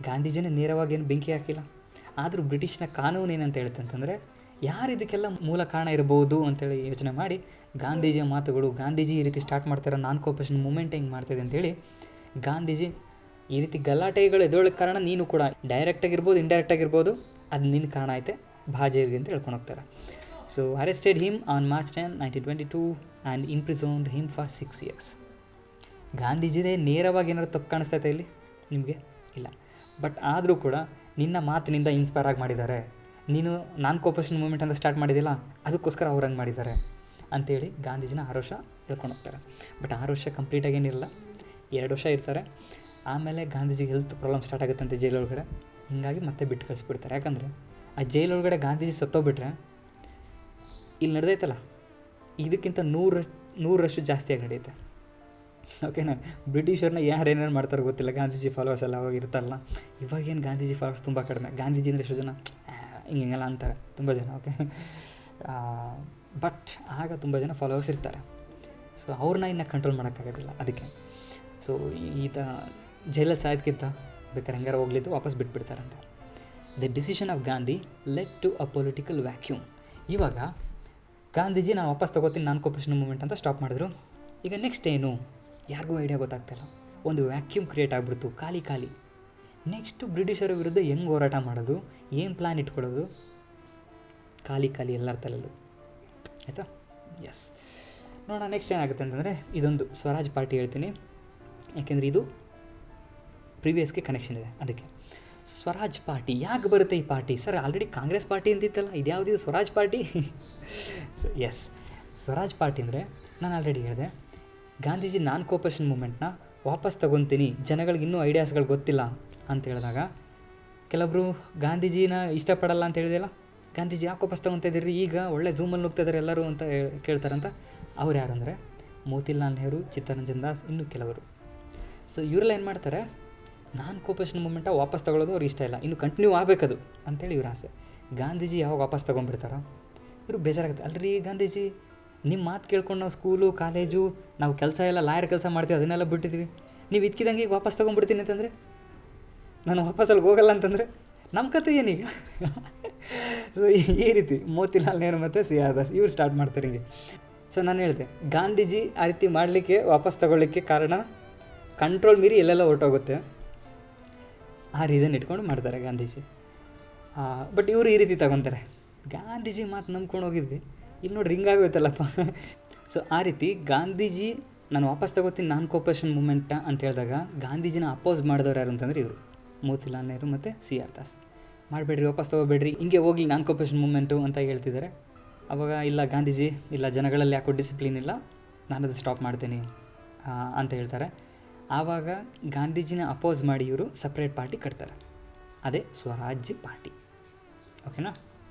ಗಾಂಧೀಜಿನೇ ನೇರವಾಗಿ ಏನು ಬೆಂಕಿ ಹಾಕಿಲ್ಲ, ಆದರೂ ಬ್ರಿಟಿಷ್ನ ಕಾನೂನು ಏನಂತ ಹೇಳುತ್ತೆ ಅಂತಂದರೆ, ಯಾರು ಇದಕ್ಕೆಲ್ಲ ಮೂಲ ಕಾರಣ ಇರ್ಬೋದು ಅಂತೇಳಿ ಯೋಚನೆ ಮಾಡಿ ಗಾಂಧೀಜಿಯ ಮಾತುಗಳು, ಗಾಂಧೀಜಿ ಈ ರೀತಿ ಸ್ಟಾರ್ಟ್ ಮಾಡ್ತಾರೆ ನಾನ್ ಕೋಪರೇಷನ್ ಮೂಮೆಂಟ್ ಹೆಂಗೆ ಮಾಡ್ತಾಯಿದೆ ಅಂತೇಳಿ, ಗಾಂಧೀಜಿ ಈ ರೀತಿ ಗಲಾಟೆಗಳು ಎದೊಳಕ್ಕೆ ಕಾರಣ ನೀನು ಕೂಡ ಡೈರೆಕ್ಟಾಗಿರ್ಬೋದು ಇಂಡೈರೆಕ್ಟಾಗಿರ್ಬೋದು, ಅದು ನಿನ್ನ ಕಾರಣ ಐತೆ ಭಾಜೇರಿಗೆ ಅಂತ ಹೇಳ್ಕೊಂಡು ಹೋಗ್ತಾರೆ. So arrested him on March 10, 1922 and imprisoned him for 6 years. ಗಾಂಧೀಜಿದೇ ನೇರವಾಗಿ ಏನಾದ್ರು ತಪ್ಪು ಕಾಣಿಸ್ತೈತೆ ಇಲ್ಲಿ ನಿಮಗೆ? ಇಲ್ಲ. ಬಟ್ ಆದರೂ ಕೂಡ ನಿನ್ನ ಮಾತಿನಿಂದ ಇನ್ಸ್ಪೈರ್ ಆಗಿ ಮಾಡಿದ್ದಾರೆ, ನೀನು ನಾನ್ ಕೋಪರೇಷನ್ ಮೂವ್ಮೆಂಟ್ ಅಂತ ಸ್ಟಾರ್ಟ್ ಮಾಡಿದ್ದಿಲ್ಲ, ಅದಕ್ಕೋಸ್ಕರ ಅವ್ರು ಹಂಗೆ ಮಾಡಿದ್ದಾರೆ ಅಂಥೇಳಿ ಗಾಂಧೀಜಿನ 6 ವರ್ಷ ಹೇಳ್ಕೊಂಡು ಹೋಗ್ತಾರೆ. ಬಟ್ 6 ವರ್ಷ ಕಂಪ್ಲೀಟಾಗಿ ಏನಿರಲ್ಲ, 2 ವರ್ಷ ಇರ್ತಾರೆ. ಆಮೇಲೆ ಗಾಂಧೀಜಿಗೆ ಹೆಲ್ತ್ ಪ್ರಾಬ್ಲಮ್ ಸ್ಟಾರ್ಟ್ ಆಗುತ್ತಂತೆ ಜೈಲೊಳಗಡೆ. ಹೀಗಾಗಿ ಮತ್ತೆ ಬಿಟ್ಟು ಕಳಿಸ್ಬಿಡ್ತಾರೆ. ಯಾಕಂದರೆ ಆ ಜೈಲೊಳಗಡೆ ಗಾಂಧೀಜಿ ಸತ್ತೋಗ್ಬಿಟ್ರೆ ಇಲ್ಲಿ ನಡೆದೈತಲ್ಲ, ಇದಕ್ಕಿಂತ 100ರಷ್ಟು ಜಾಸ್ತಿಯಾಗಿ ನಡೆಯುತ್ತೆ. ಓಕೆನಾ. ಬ್ರಿಟಿಷರ್ನ ಯಾರೇನೇನು ಮಾಡ್ತಾರೋ ಗೊತ್ತಿಲ್ಲ, ಗಾಂಧೀಜಿ ಫಾಲೋವರ್ಸ್ ಎಲ್ಲ ಅವಾಗ ಇರ್ತಾರಲ್ಲ. ಇವಾಗೇನು ಗಾಂಧೀಜಿ ಫಾಲೋವರ್ಸ್ ತುಂಬ ಕಡಿಮೆ. ಗಾಂಧೀಜಿ ಅಂದರೆ ಎಷ್ಟು ಜನ ಹಿಂಗೆಲ್ಲ ಅಂತಾರೆ, ತುಂಬ ಜನ. ಓಕೆ. ಬಟ್ ಆಗ ತುಂಬ ಜನ ಫಾಲೋವರ್ಸ್ ಇರ್ತಾರೆ. ಸೊ ಅವ್ರನ್ನ ಇನ್ನು ಕಂಟ್ರೋಲ್ ಮಾಡೋಕ್ಕಾಗೋದಿಲ್ಲ. ಅದಕ್ಕೆ ಸೊ ಈತ ಜೈಲಲ್ಲಿ ಸಾಯೋದಕ್ಕಿಂತ ಬೇಕಾದ್ರೆ ಹೆಂಗಾರ ಹೋಗ್ಲಿದ್ದು ವಾಪಸ್ ಬಿಟ್ಬಿಡ್ತಾರಂತೆ. The decision of Gandhi led to a political vacuum. ಇವಾಗ ಗಾಂಧೀಜಿ ನಾನು ವಾಪಸ್ ತೊಗೋತೀನಿ ನಾನ್ ಕೋಪರೇಷನ್ ಮೂವ್ಮೆಂಟ್ ಅಂತ ಸ್ಟಾಪ್ ಮಾಡಿದ್ರು. ಈಗ ನೆಕ್ಸ್ಟ್ ಏನು, ಯಾರಿಗೂ ಐಡಿಯಾ ಗೊತ್ತಾಗ್ತಾಯಿಲ್ಲ. ಒಂದು ವ್ಯಾಕ್ಯೂಮ್ ಕ್ರಿಯೇಟ್ ಆಗಿಬಿಡ್ತು, ಖಾಲಿ. ನೆಕ್ಸ್ಟು ಬ್ರಿಟಿಷರ ವಿರುದ್ಧ ಹೆಂಗೆ ಹೋರಾಟ ಮಾಡೋದು, ಏನು ಪ್ಲ್ಯಾನ್ ಇಟ್ಕೊಳ್ಳೋದು, ಖಾಲಿ ಎಲ್ಲರ ತಲೆಯಲ್ಲೂ. ಆಯಿತಾ? ಎಸ್, ನೋಡೋಣ ನೆಕ್ಸ್ಟ್ ಏನಾಗುತ್ತೆ ಅಂತಂದರೆ, ಇದೊಂದು ಸ್ವರಾಜ್ ಪಾರ್ಟಿ ಹೇಳ್ತೀನಿ, ಯಾಕೆಂದರೆ ಇದು ಪ್ರೀವಿಯಸ್ಗೆ ಕನೆಕ್ಷನ್ ಇದೆ. ಅದಕ್ಕೆ ಸ್ವರಾಜ್ ಪಾರ್ಟಿ ಯಾಕೆ ಬರುತ್ತೆ ಈ party? Sir already Congress party ಅಂತಿತ್ತಲ್ಲ, ಇದು ಯಾವುದಿದು Swaraj party? So yes, Swaraj party ಅಂದರೆ ನಾನು ಆಲ್ರೆಡಿ ಹೇಳಿದೆ, ಗಾಂಧೀಜಿ ನಾನ್ ಕೋಪರೇಷನ್ ಮೂಮೆಂಟ್ನ ವಾಪಸ್ ತೊಗೊತೀನಿ, ಜನಗಳಿಗೆ ಇನ್ನೂ ಐಡಿಯಾಸ್ಗಳು ಗೊತ್ತಿಲ್ಲ ಅಂತ ಹೇಳಿದಾಗ ಕೆಲವೊಬ್ಬರು ಗಾಂಧೀಜಿನ ಇಷ್ಟಪಡಲ್ಲ ಅಂತ ಹೇಳಿದೆಯಲ್ಲ, ಗಾಂಧೀಜಿ ಯಾಕೆ ವಾಪಸ್ ತೊಗೊತಾ ಇದ್ದೀರಿ, ಈಗ ಒಳ್ಳೆ ಝೂಮಲ್ಲಿ ನುಗ್ತಾ ಇದ್ದಾರೆ ಎಲ್ಲರೂ ಅಂತ ಕೇಳ್ತಾರಂತ. ಅವ್ರು ಯಾರು ಅಂದರೆ ಮೋತಿಲಾಲ್ ನೆಹರು, ಚಿತ್ತರಂಜನ್ ದಾಸ್, ಇನ್ನೂ ಕೆಲವರು. ಸೊ ಇವರೆಲ್ಲ ಏನು ಮಾಡ್ತಾರೆ, ನಾನ್ ಕೋಪರೇಷನ್ ಮೂಮೆಂಟ ವಾಪಸ್ ತೊಗೊಳ್ಳೋದು ಅವ್ರಿಗೆ ಇಷ್ಟ ಇಲ್ಲ, ಇನ್ನು ಕಂಟಿನ್ಯೂ ಆಗಬೇಕದು ಅಂತೇಳಿ ಇವ್ರ ಆಸೆ. ಗಾಂಧೀಜಿ ಯಾವಾಗ ವಾಪಸ್ ತೊಗೊಂಡ್ಬಿಡ್ತಾರೋ ಇವರು ಬೇಜಾರಾಗುತ್ತೆ. ಅಲ್ರಿ ಗಾಂಧೀಜಿ, ನಿಮ್ಮ ಮಾತು ಕೇಳ್ಕೊಂಡು ನಾವು ಸ್ಕೂಲು ಕಾಲೇಜು ನಾವು ಕೆಲಸ ಎಲ್ಲ ಲಾಯರ್ ಕೆಲಸ ಮಾಡ್ತೀವಿ, ಅದನ್ನೆಲ್ಲ ಬಿಟ್ಟಿದ್ದೀವಿ, ನೀವು ಇದ್ಕಿದಂಗೆ ಈಗ ವಾಪಸ್ ತೊಗೊಂಡ್ಬಿಡ್ತೀನಿ ಅಂತಂದರೆ, ನಾನು ವಾಪಸ್ ಅಲ್ಲಿಗೆ ಹೋಗಲ್ಲ ಅಂತಂದರೆ ನಮ್ಮ ಕತೆ ಏನೀಗ? ಸೊ ಈ ರೀತಿ ಮೋತಿಲಾಲ್ ನೆಹರು ಮತ್ತು ಸಿ ಆರ್ ದಾಸ್ ಇವ್ರು ಸ್ಟಾರ್ಟ್ ಮಾಡ್ತಾರೆ ಹಿಂಗೆ. ಸೊ ನಾನು ಹೇಳಿದೆ, ಗಾಂಧೀಜಿ ಆ ರೀತಿ ಮಾಡಲಿಕ್ಕೆ, ವಾಪಸ್ ತಗೊಳ್ಳಿಕ್ಕೆ ಕಾರಣ ಕಂಟ್ರೋಲ್ ಮೀರಿ ಎಲ್ಲೆಲ್ಲ ಹೊರಟೋಗುತ್ತೆ, ಆ ರೀಸನ್ ಇಟ್ಕೊಂಡು ಮಾಡ್ತಾರೆ ಗಾಂಧೀಜಿ. ಬಟ್ ಇವರು ಈ ರೀತಿ ತಗೊತಾರೆ, ಗಾಂಧೀಜಿ ಮಾತು ನಂಬ್ಕೊಂಡು ಹೋಗಿದ್ವಿ, ಇಲ್ಲಿ ನೋಡಿ ರಿಂಗ್ ಆಗೋಯ್ತಲ್ಲಪ್ಪ. ಸೊ ಆ ರೀತಿ ಗಾಂಧೀಜಿ ನಾನು ವಾಪಸ್ ತಗೋತೀನಿ ನಾನ್ ಕೋಪರೇಷನ್ ಮೂಮೆಂಟ ಅಂತ ಹೇಳಿದಾಗ ಗಾಂಧೀಜಿನ ಅಪೋಸ್ ಮಾಡಿದವ್ರು ಯಾರು ಅಂತಂದರೆ ಇವರು ಮೋತಿಲಾಲ್ ನೆಹರು ಮತ್ತು ಸಿ ಆರ್ ದಾಸ್. ಮಾಡಬೇಡ್ರಿ, ವಾಪಸ್ ತೊಗೋಬೇಡ್ರಿ, ಹಿಂಗೆ ಹೋಗಲಿ ನಾನ್ ಕೋಪರೇಷನ್ ಮೂಮೆಂಟು ಅಂತ ಹೇಳ್ತಿದ್ದಾರೆ. ಆವಾಗ ಇಲ್ಲ ಗಾಂಧೀಜಿ, ಇಲ್ಲ ಜನಗಳಲ್ಲಿ ಯಾಕೋ ಡಿಸಿಪ್ಲಿನ್ ಇಲ್ಲ, ನಾನದು ಸ್ಟಾಪ್ ಮಾಡ್ತೀನಿ ಅಂತ ಹೇಳ್ತಾರೆ. ಆವಾಗ ಗಾಂಧೀಜಿನ ಅಪೋಸ್ ಮಾಡಿ ಇವರು ಸಪ್ರೇಟ್ ಪಾರ್ಟಿ ಕಟ್ತಾರೆ, ಅದೇ ಸ್ವರಾಜ್ಯ ಪಾರ್ಟಿ. ಓಕೆನಾ?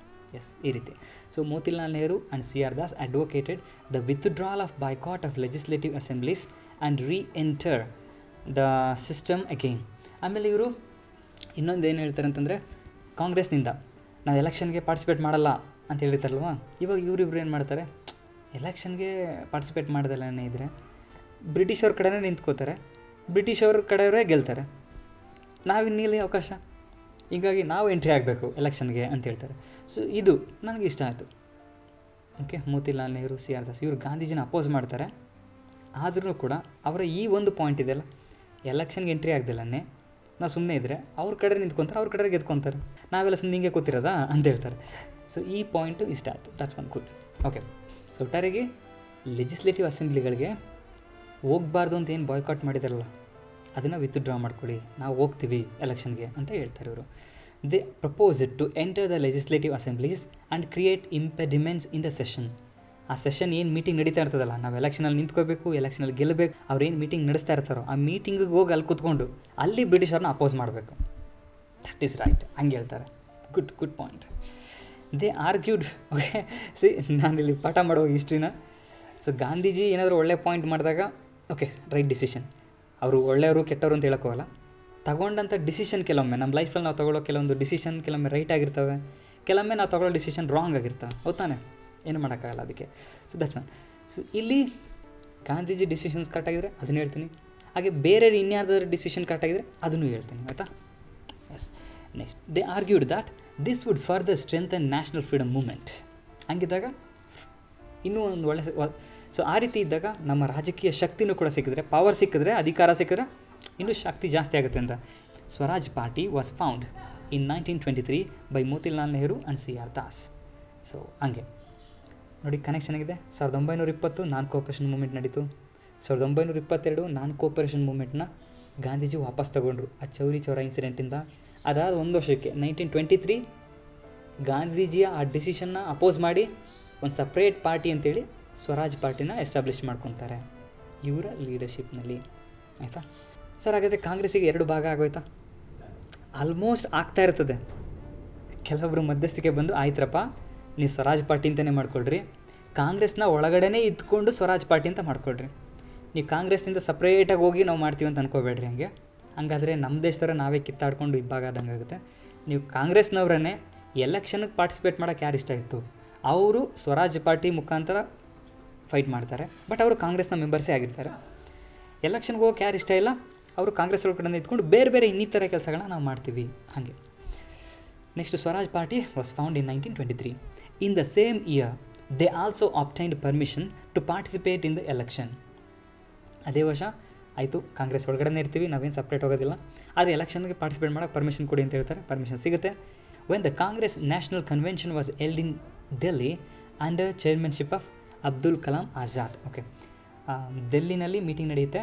ಎಸ್, ಈ ರೀತಿ. So Motilal Nehru and C R Das advocated the withdrawal of boycott of legislative assemblies and reenter the system again. ಆಮೇಲೆ ಇವರು ಇನ್ನೊಂದು ಏನು ಹೇಳ್ತಾರೆ ಅಂತಂದರೆ, ಕಾಂಗ್ರೆಸ್ನಿಂದ ನಾವು ಎಲೆಕ್ಷನ್ಗೆ ಪಾರ್ಟಿಸಿಪೇಟ್ ಮಾಡಲ್ಲ ಅಂತ ಹೇಳಿರ್ತಾರಲ್ವ, ಇವಾಗ ಇವರಿಬ್ರು ಏನು ಮಾಡ್ತಾರೆ, ಎಲೆಕ್ಷನ್ಗೆ ಪಾರ್ಟಿಸಿಪೇಟ್ ಮಾಡ್ದಲ್ಲೇ ಇದ್ದರೆ ಬ್ರಿಟಿಷವ್ರ ಕಡೆನೇ ನಿಂತ್ಕೋತಾರೆ, ಬ್ರಿಟಿಷವ್ರ ಕಡೆಯವರೇ ಗೆಲ್ತಾರೆ, ನಾವಿನ್ನಿಲ್ಲಿ ಅವಕಾಶ, ಹೀಗಾಗಿ ನಾವು ಎಂಟ್ರಿ ಆಗಬೇಕು ಎಲೆಕ್ಷನ್ಗೆ ಅಂತ ಹೇಳ್ತಾರೆ. ಸೊ ಇದು ನನಗೆ ಇಷ್ಟ ಆಯಿತು. Okay, Motilal Nehru, C R Das ಇವರು ಗಾಂಧೀಜಿನ ಅಪೋಸ್ ಮಾಡ್ತಾರೆ, ಆದ್ರೂ ಕೂಡ ಅವರ ಈ ಒಂದು ಪಾಯಿಂಟ್ ಇದೆಯಲ್ಲ, ಎಲೆಕ್ಷನ್ಗೆ ಎಂಟ್ರಿ ಆಗ್ದಿಲ್ಲೇ ನಾವು ಸುಮ್ಮನೆ ಇದ್ದರೆ ಅವ್ರ ಕಡೆ ನಿಂತ್ಕೊತಾರೆ, ಅವ್ರ ಕಡೆ ಗೆದ್ಕೊತಾರೆ, ನಾವೆಲ್ಲ ಸುಮ್ಮನೆ ಹಿಂಗೆ ಕೂತಿರೋದಾ ಅಂತ ಹೇಳ್ತಾರೆ. ಸೊ ಈ ಪಾಯಿಂಟು ಇಷ್ಟ ಆಯಿತು, that's one good. Okay, so ಒಟ್ಟಾರೆಗೆ ಲೆಜಿಸ್ಲೇಟಿವ್ ಅಸೆಂಬ್ಲಿಗಳಿಗೆ ಹೋಗಬಾರ್ದು ಅಂತ ಏನು ಬಾಯ್ಕಾಟ್ ಮಾಡಿದಾರಲ್ಲ, ಅದನ್ನು ವಿತ್ಡ್ರಾ ಮಾಡ್ಕೊಳ್ಳಿ, ನಾವು ಹೋಗ್ತೀವಿ ಎಲೆಕ್ಷನ್ಗೆ ಅಂತ ಹೇಳ್ತಾರೆ ಇವರು. They proposed to enter the legislative assemblies and create impediments in the session. ಆ ಸೆಷನ್ ಏನು ಮೀಟಿಂಗ್ ನಡೀತಾ ಇರ್ತದಲ್ಲ, ನಾವು ಎಲೆಕ್ಷನಲ್ಲಿ ನಿಂತ್ಕೋಬೇಕು, ಎಲೆಕ್ಷನಲ್ಲಿ ಗೆಲ್ಲಬೇಕು, ಅವ್ರೇನು ಮೀಟಿಂಗ್ ನಡೆಸ್ತಾ ಇರ್ತಾರೋ ಆ ಮೀಟಿಂಗಿಗೆ ಹೋಗಿ ಅಲ್ಲಿ ಕೂತ್ಕೊಂಡು ಅಲ್ಲಿ ಬ್ರಿಟಿಷರ್ನ ಅಪೋಸ್ ಮಾಡಬೇಕು. ದಟ್ ಈಸ್ ರೈಟ್, ಹಂಗೆ ಹೇಳ್ತಾರೆ. Good point. They argued. Okay, C ನಾನಿಲ್ಲಿ ಪಾಠ ಮಾಡುವ ಹಿಸ್ಟ್ರಿನ. ಸೊ ಗಾಂಧೀಜಿ ಏನಾದರೂ ಒಳ್ಳೆ ಪಾಯಿಂಟ್ ಮಾಡಿದಾಗ ಓಕೆ, ರೈಟ್ ಡಿಸಿಷನ್, ಅವರು ಒಳ್ಳೆಯವರು ಕೆಟ್ಟವರು ಅಂತ ಹೇಳೋಕ್ಕೋಗಲ್ಲ, ತಗೊಂಡಂಥ ಡಿಸಿಷನ್ ಕೆಲವೊಮ್ಮೆ ನಮ್ಮ ಲೈಫಲ್ಲಿ ನಾವು ತೊಗೊಳ್ಳೋ ಕೆಲವೊಂದು ಡಿಸಿಷನ್ ಕೆಲವೊಮ್ಮೆ ರೈಟ್ ಆಗಿರ್ತವೆ, ಕೆಲವೊಮ್ಮೆ ನಾವು ತೊಗೊಳ್ಳೋ ಡಿಸಿಷನ್ ರಾಂಗ್ ಆಗಿರ್ತವೆ, ಹೌದಾನೆ? ಏನು ಮಾಡೋಕ್ಕಾಗಲ್ಲ ಅದಕ್ಕೆ. So that's one. ಸೊ ಇಲ್ಲಿ ಗಾಂಧೀಜಿ ಡಿಸಿಷನ್ಸ್ ಕರೆಕ್ಟಾಗಿದ್ದರೆ ಅದನ್ನು ಹೇಳ್ತೀನಿ, ಹಾಗೆ ಬೇರೆ ಇನ್ಯಾರ್ದಾದ್ರು ಡಿಸಿಷನ್ ಕರೆಕ್ಟಾಗಿದ್ದರೆ ಅದನ್ನು ಹೇಳ್ತೀನಿ, ಆಯಿತಾ? Yes. Next, they argued that this would further strengthen national freedom movement. ಹಂಗಿದ್ದಾಗ ಇನ್ನೂ ಒಂದು ಒಳ್ಳೆ ಸೊ ಆ ರೀತಿ ಇದ್ದಾಗ ನಮ್ಮ ರಾಜಕೀಯ ಶಕ್ತಿನೂ ಕೂಡ ಸಿಕ್ಕಿದ್ರೆ, ಪವರ್ ಸಿಕ್ಕಿದ್ರೆ, ಅಧಿಕಾರ ಸಿಕ್ಕಿದ್ರೆ ಇನ್ನೂ ಶಕ್ತಿ ಜಾಸ್ತಿ ಆಗುತ್ತೆ ಅಂತ. Swaraj party was found in 1923 by Motilal Nehru and C R Das. So ಹಂಗೆ ನೋಡಿ ಕನೆಕ್ಷನ್ ಆಗಿದೆ. 1920 ನಾನ್ ಕೋಪರೇಷನ್ ಮೂಮೆಂಟ್ ನಡೀತು. 1922 ನಾನ್ ಕೋಪರೇಷನ್ ಮೂಮೆಂಟ್ನ ಗಾಂಧೀಜಿ ವಾಪಸ್ ತಗೊಂಡ್ರು ಆ ಚೌರಿ ಚೌರ ಇನ್ಸಿಡೆಂಟಿಂದ. ಅದಾದ ಒಂದು ವರ್ಷಕ್ಕೆ 1923 ಗಾಂಧೀಜಿಯ ಆ ಡಿಸಿಷನ್ನ ಅಪೋಸ್ ಮಾಡಿ ಒಂದು ಸಪ್ರೇಟ್ ಪಾರ್ಟಿ ಅಂತೇಳಿ ಸ್ವರಾಜ್ ಪಾರ್ಟಿನ ಎಸ್ಟಾಬ್ಲಿಷ್ ಮಾಡ್ಕೊತಾರೆ ಇವರ ಲೀಡರ್ಶಿಪ್ನಲ್ಲಿ, ಆಯಿತಾ? ಸರ್ ಹಾಗಾದರೆ ಕಾಂಗ್ರೆಸ್ಸಿಗೆ 2 ಭಾಗ ಆಗೋಯ್ತಾ? ಆಲ್ಮೋಸ್ಟ್ ಆಗ್ತಾ ಇರ್ತದೆ. ಕೆಲವೊಬ್ಬರು ಮಧ್ಯಸ್ಥಿಕೆ ಬಂದು ಆಯ್ತರಪ್ಪ ನೀವು ಸ್ವರಾಜ್ ಪಾರ್ಟಿ ಅಂತಲೇ ಮಾಡ್ಕೊಳ್ರಿ, ಕಾಂಗ್ರೆಸ್ನ ಒಳಗಡೆನೇ ಇದ್ಕೊಂಡು ಸ್ವರಾಜ್ ಪಾರ್ಟಿ ಅಂತ ಮಾಡ್ಕೊಳ್ರಿ, ನೀವು ಕಾಂಗ್ರೆಸ್ನಿಂದ ಸಪ್ರೇಟಾಗಿ ಹೋಗಿ ನಾವು ಮಾಡ್ತೀವಿ ಅಂತ ಅನ್ಕೋಬೇಡ್ರಿ. ಹಂಗಾದರೆ ನಮ್ಮ ದೇಶದವ್ರ ನಾವೇ ಕಿತ್ತಾಡ್ಕೊಂಡು ಇಬ್ಬಾಗ ಆದಂಗೆ ಆಗುತ್ತೆ. ನೀವು ಕಾಂಗ್ರೆಸ್ನವ್ರನ್ನೇ ಎಲೆಕ್ಷನ್ಗೆ ಪಾರ್ಟಿಸಿಪೇಟ್ ಮಾಡೋಕ್ಕೆ ಯಾರು ಇಷ್ಟ ಇತ್ತು, ಅವರು ಸ್ವರಾಜ್ ಪಾರ್ಟಿ ಮುಖಾಂತರ ಫೈಟ್ ಮಾಡ್ತಾರೆ, ಬಟ್ ಅವರು ಕಾಂಗ್ರೆಸ್ನ ಮೆಂಬರ್ಸೇ ಆಗಿರ್ತಾರೆ. ಎಲೆಕ್ಷನ್ಗೆ ಹೋಗೋಕೆ ಯಾರು ಇಷ್ಟ ಇಲ್ಲ, ಅವರು ಕಾಂಗ್ರೆಸ್ ಒಳಗಡೆ ಇದ್ಕೊಂಡು ಬೇರೆ ಬೇರೆ ಇನ್ನಿತರ ಕೆಲಸಗಳನ್ನ ನಾವು ಮಾಡ್ತೀವಿ ಹಾಗೆ. Next, Swaraj party was found in 1923. In the same year they also obtained permission to participate in the election. ಅದೇ ವರ್ಷ ಆಯಿತು, ಕಾಂಗ್ರೆಸ್ ಒಳಗಡೆ ಇರ್ತೀವಿ, ನಾವೇನು ಸಪ್ರೇಟ್ ಹೋಗೋದಿಲ್ಲ, ಆದರೆ ಎಲೆಕ್ಷನ್ಗೆ ಪಾರ್ಟಿಸಿಪೇಟ್ ಮಾಡೋಕ್ಕೆ ಪರ್ಮಿಷನ್ ಕೊಡಿ ಅಂತ ಹೇಳ್ತಾರೆ. ಪರ್ಮಿಷನ್ ಸಿಗುತ್ತೆ. When the Congress national convention was held in Delhi under chairmanship of Abdul Kalam Azad. Okay, ಡೆಲ್ಲಿನಲ್ಲಿ ಮೀಟಿಂಗ್ ನಡೆಯುತ್ತೆ,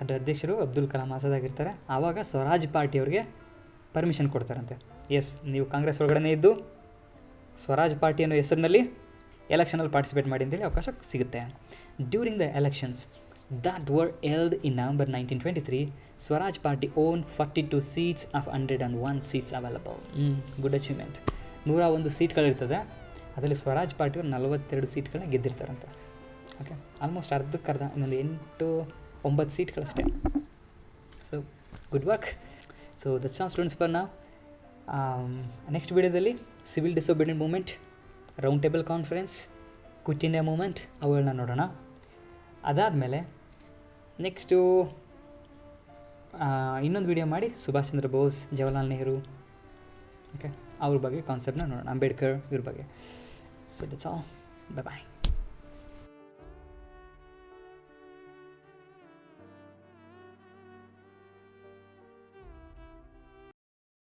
ಅದರ ಅಧ್ಯಕ್ಷರು ಅಬ್ದುಲ್ ಕಲಾಂ ಆಜಾದ್ ಆಗಿರ್ತಾರೆ. ಆವಾಗ ಸ್ವರಾಜ್ ಪಾರ್ಟಿಯವ್ರಿಗೆ ಪರ್ಮಿಷನ್ ಕೊಡ್ತಾರಂತೆ. ಎಸ್, ನೀವು ಕಾಂಗ್ರೆಸ್ ಒಳಗಡೆ ಇದ್ದು ಸ್ವರಾಜ್ ಪಾರ್ಟಿ ಅನ್ನೋ ಹೆಸರಿನಲ್ಲಿ ಎಲೆಕ್ಷನಲ್ಲಿ ಪಾರ್ಟಿಸಿಪೇಟ್ ಮಾಡಿ ಅಂತೇಳಿ ಅವಕಾಶ ಸಿಗುತ್ತೆ. During the elections that were held in November 1923, Swaraj Party owned 42 seats of 101 seats available. Good achievement. 101 ಸೀಟ್ಗಳಿರ್ತದೆ, ಅದರಲ್ಲಿ ಸ್ವರಾಜ್ ಪಾರ್ಟಿಯವರು 42 ಸೀಟ್ಗಳನ್ನ ಗೆದ್ದಿರ್ತಾರಂತೆ. ಓಕೆ, ಆಲ್ಮೋಸ್ಟ್ ಅರ್ಧಕ್ಕರ್ಧ, ಇನ್ನೊಂದು 8-9 ಸೀಟ್ಗಳಷ್ಟೇ. So good work. So that's all students for ನಾವು. ನೆಕ್ಸ್ಟ್ ವಿಡಿಯೋದಲ್ಲಿ civil disobedient movement, round table conference, quit India movement ಅವುಗಳನ್ನ ನೋಡೋಣ. ಅದಾದಮೇಲೆ ನೆಕ್ಸ್ಟು ಇನ್ನೊಂದು ವಿಡಿಯೋ ಮಾಡಿ ಸುಭಾಷ್ ಚಂದ್ರ ಬೋಸ್, ಜವಾಹರ್ಲಾಲ್ ನೆಹರು, ಓಕೆ, ಅವ್ರ ಬಗ್ಗೆ ಕಾನ್ಸೆಪ್ಟನ್ನ ನೋಡೋಣ, ಅಂಬೇಡ್ಕರ್ ಇವ್ರ ಬಗ್ಗೆ. So that's all. ಬಾಯ್.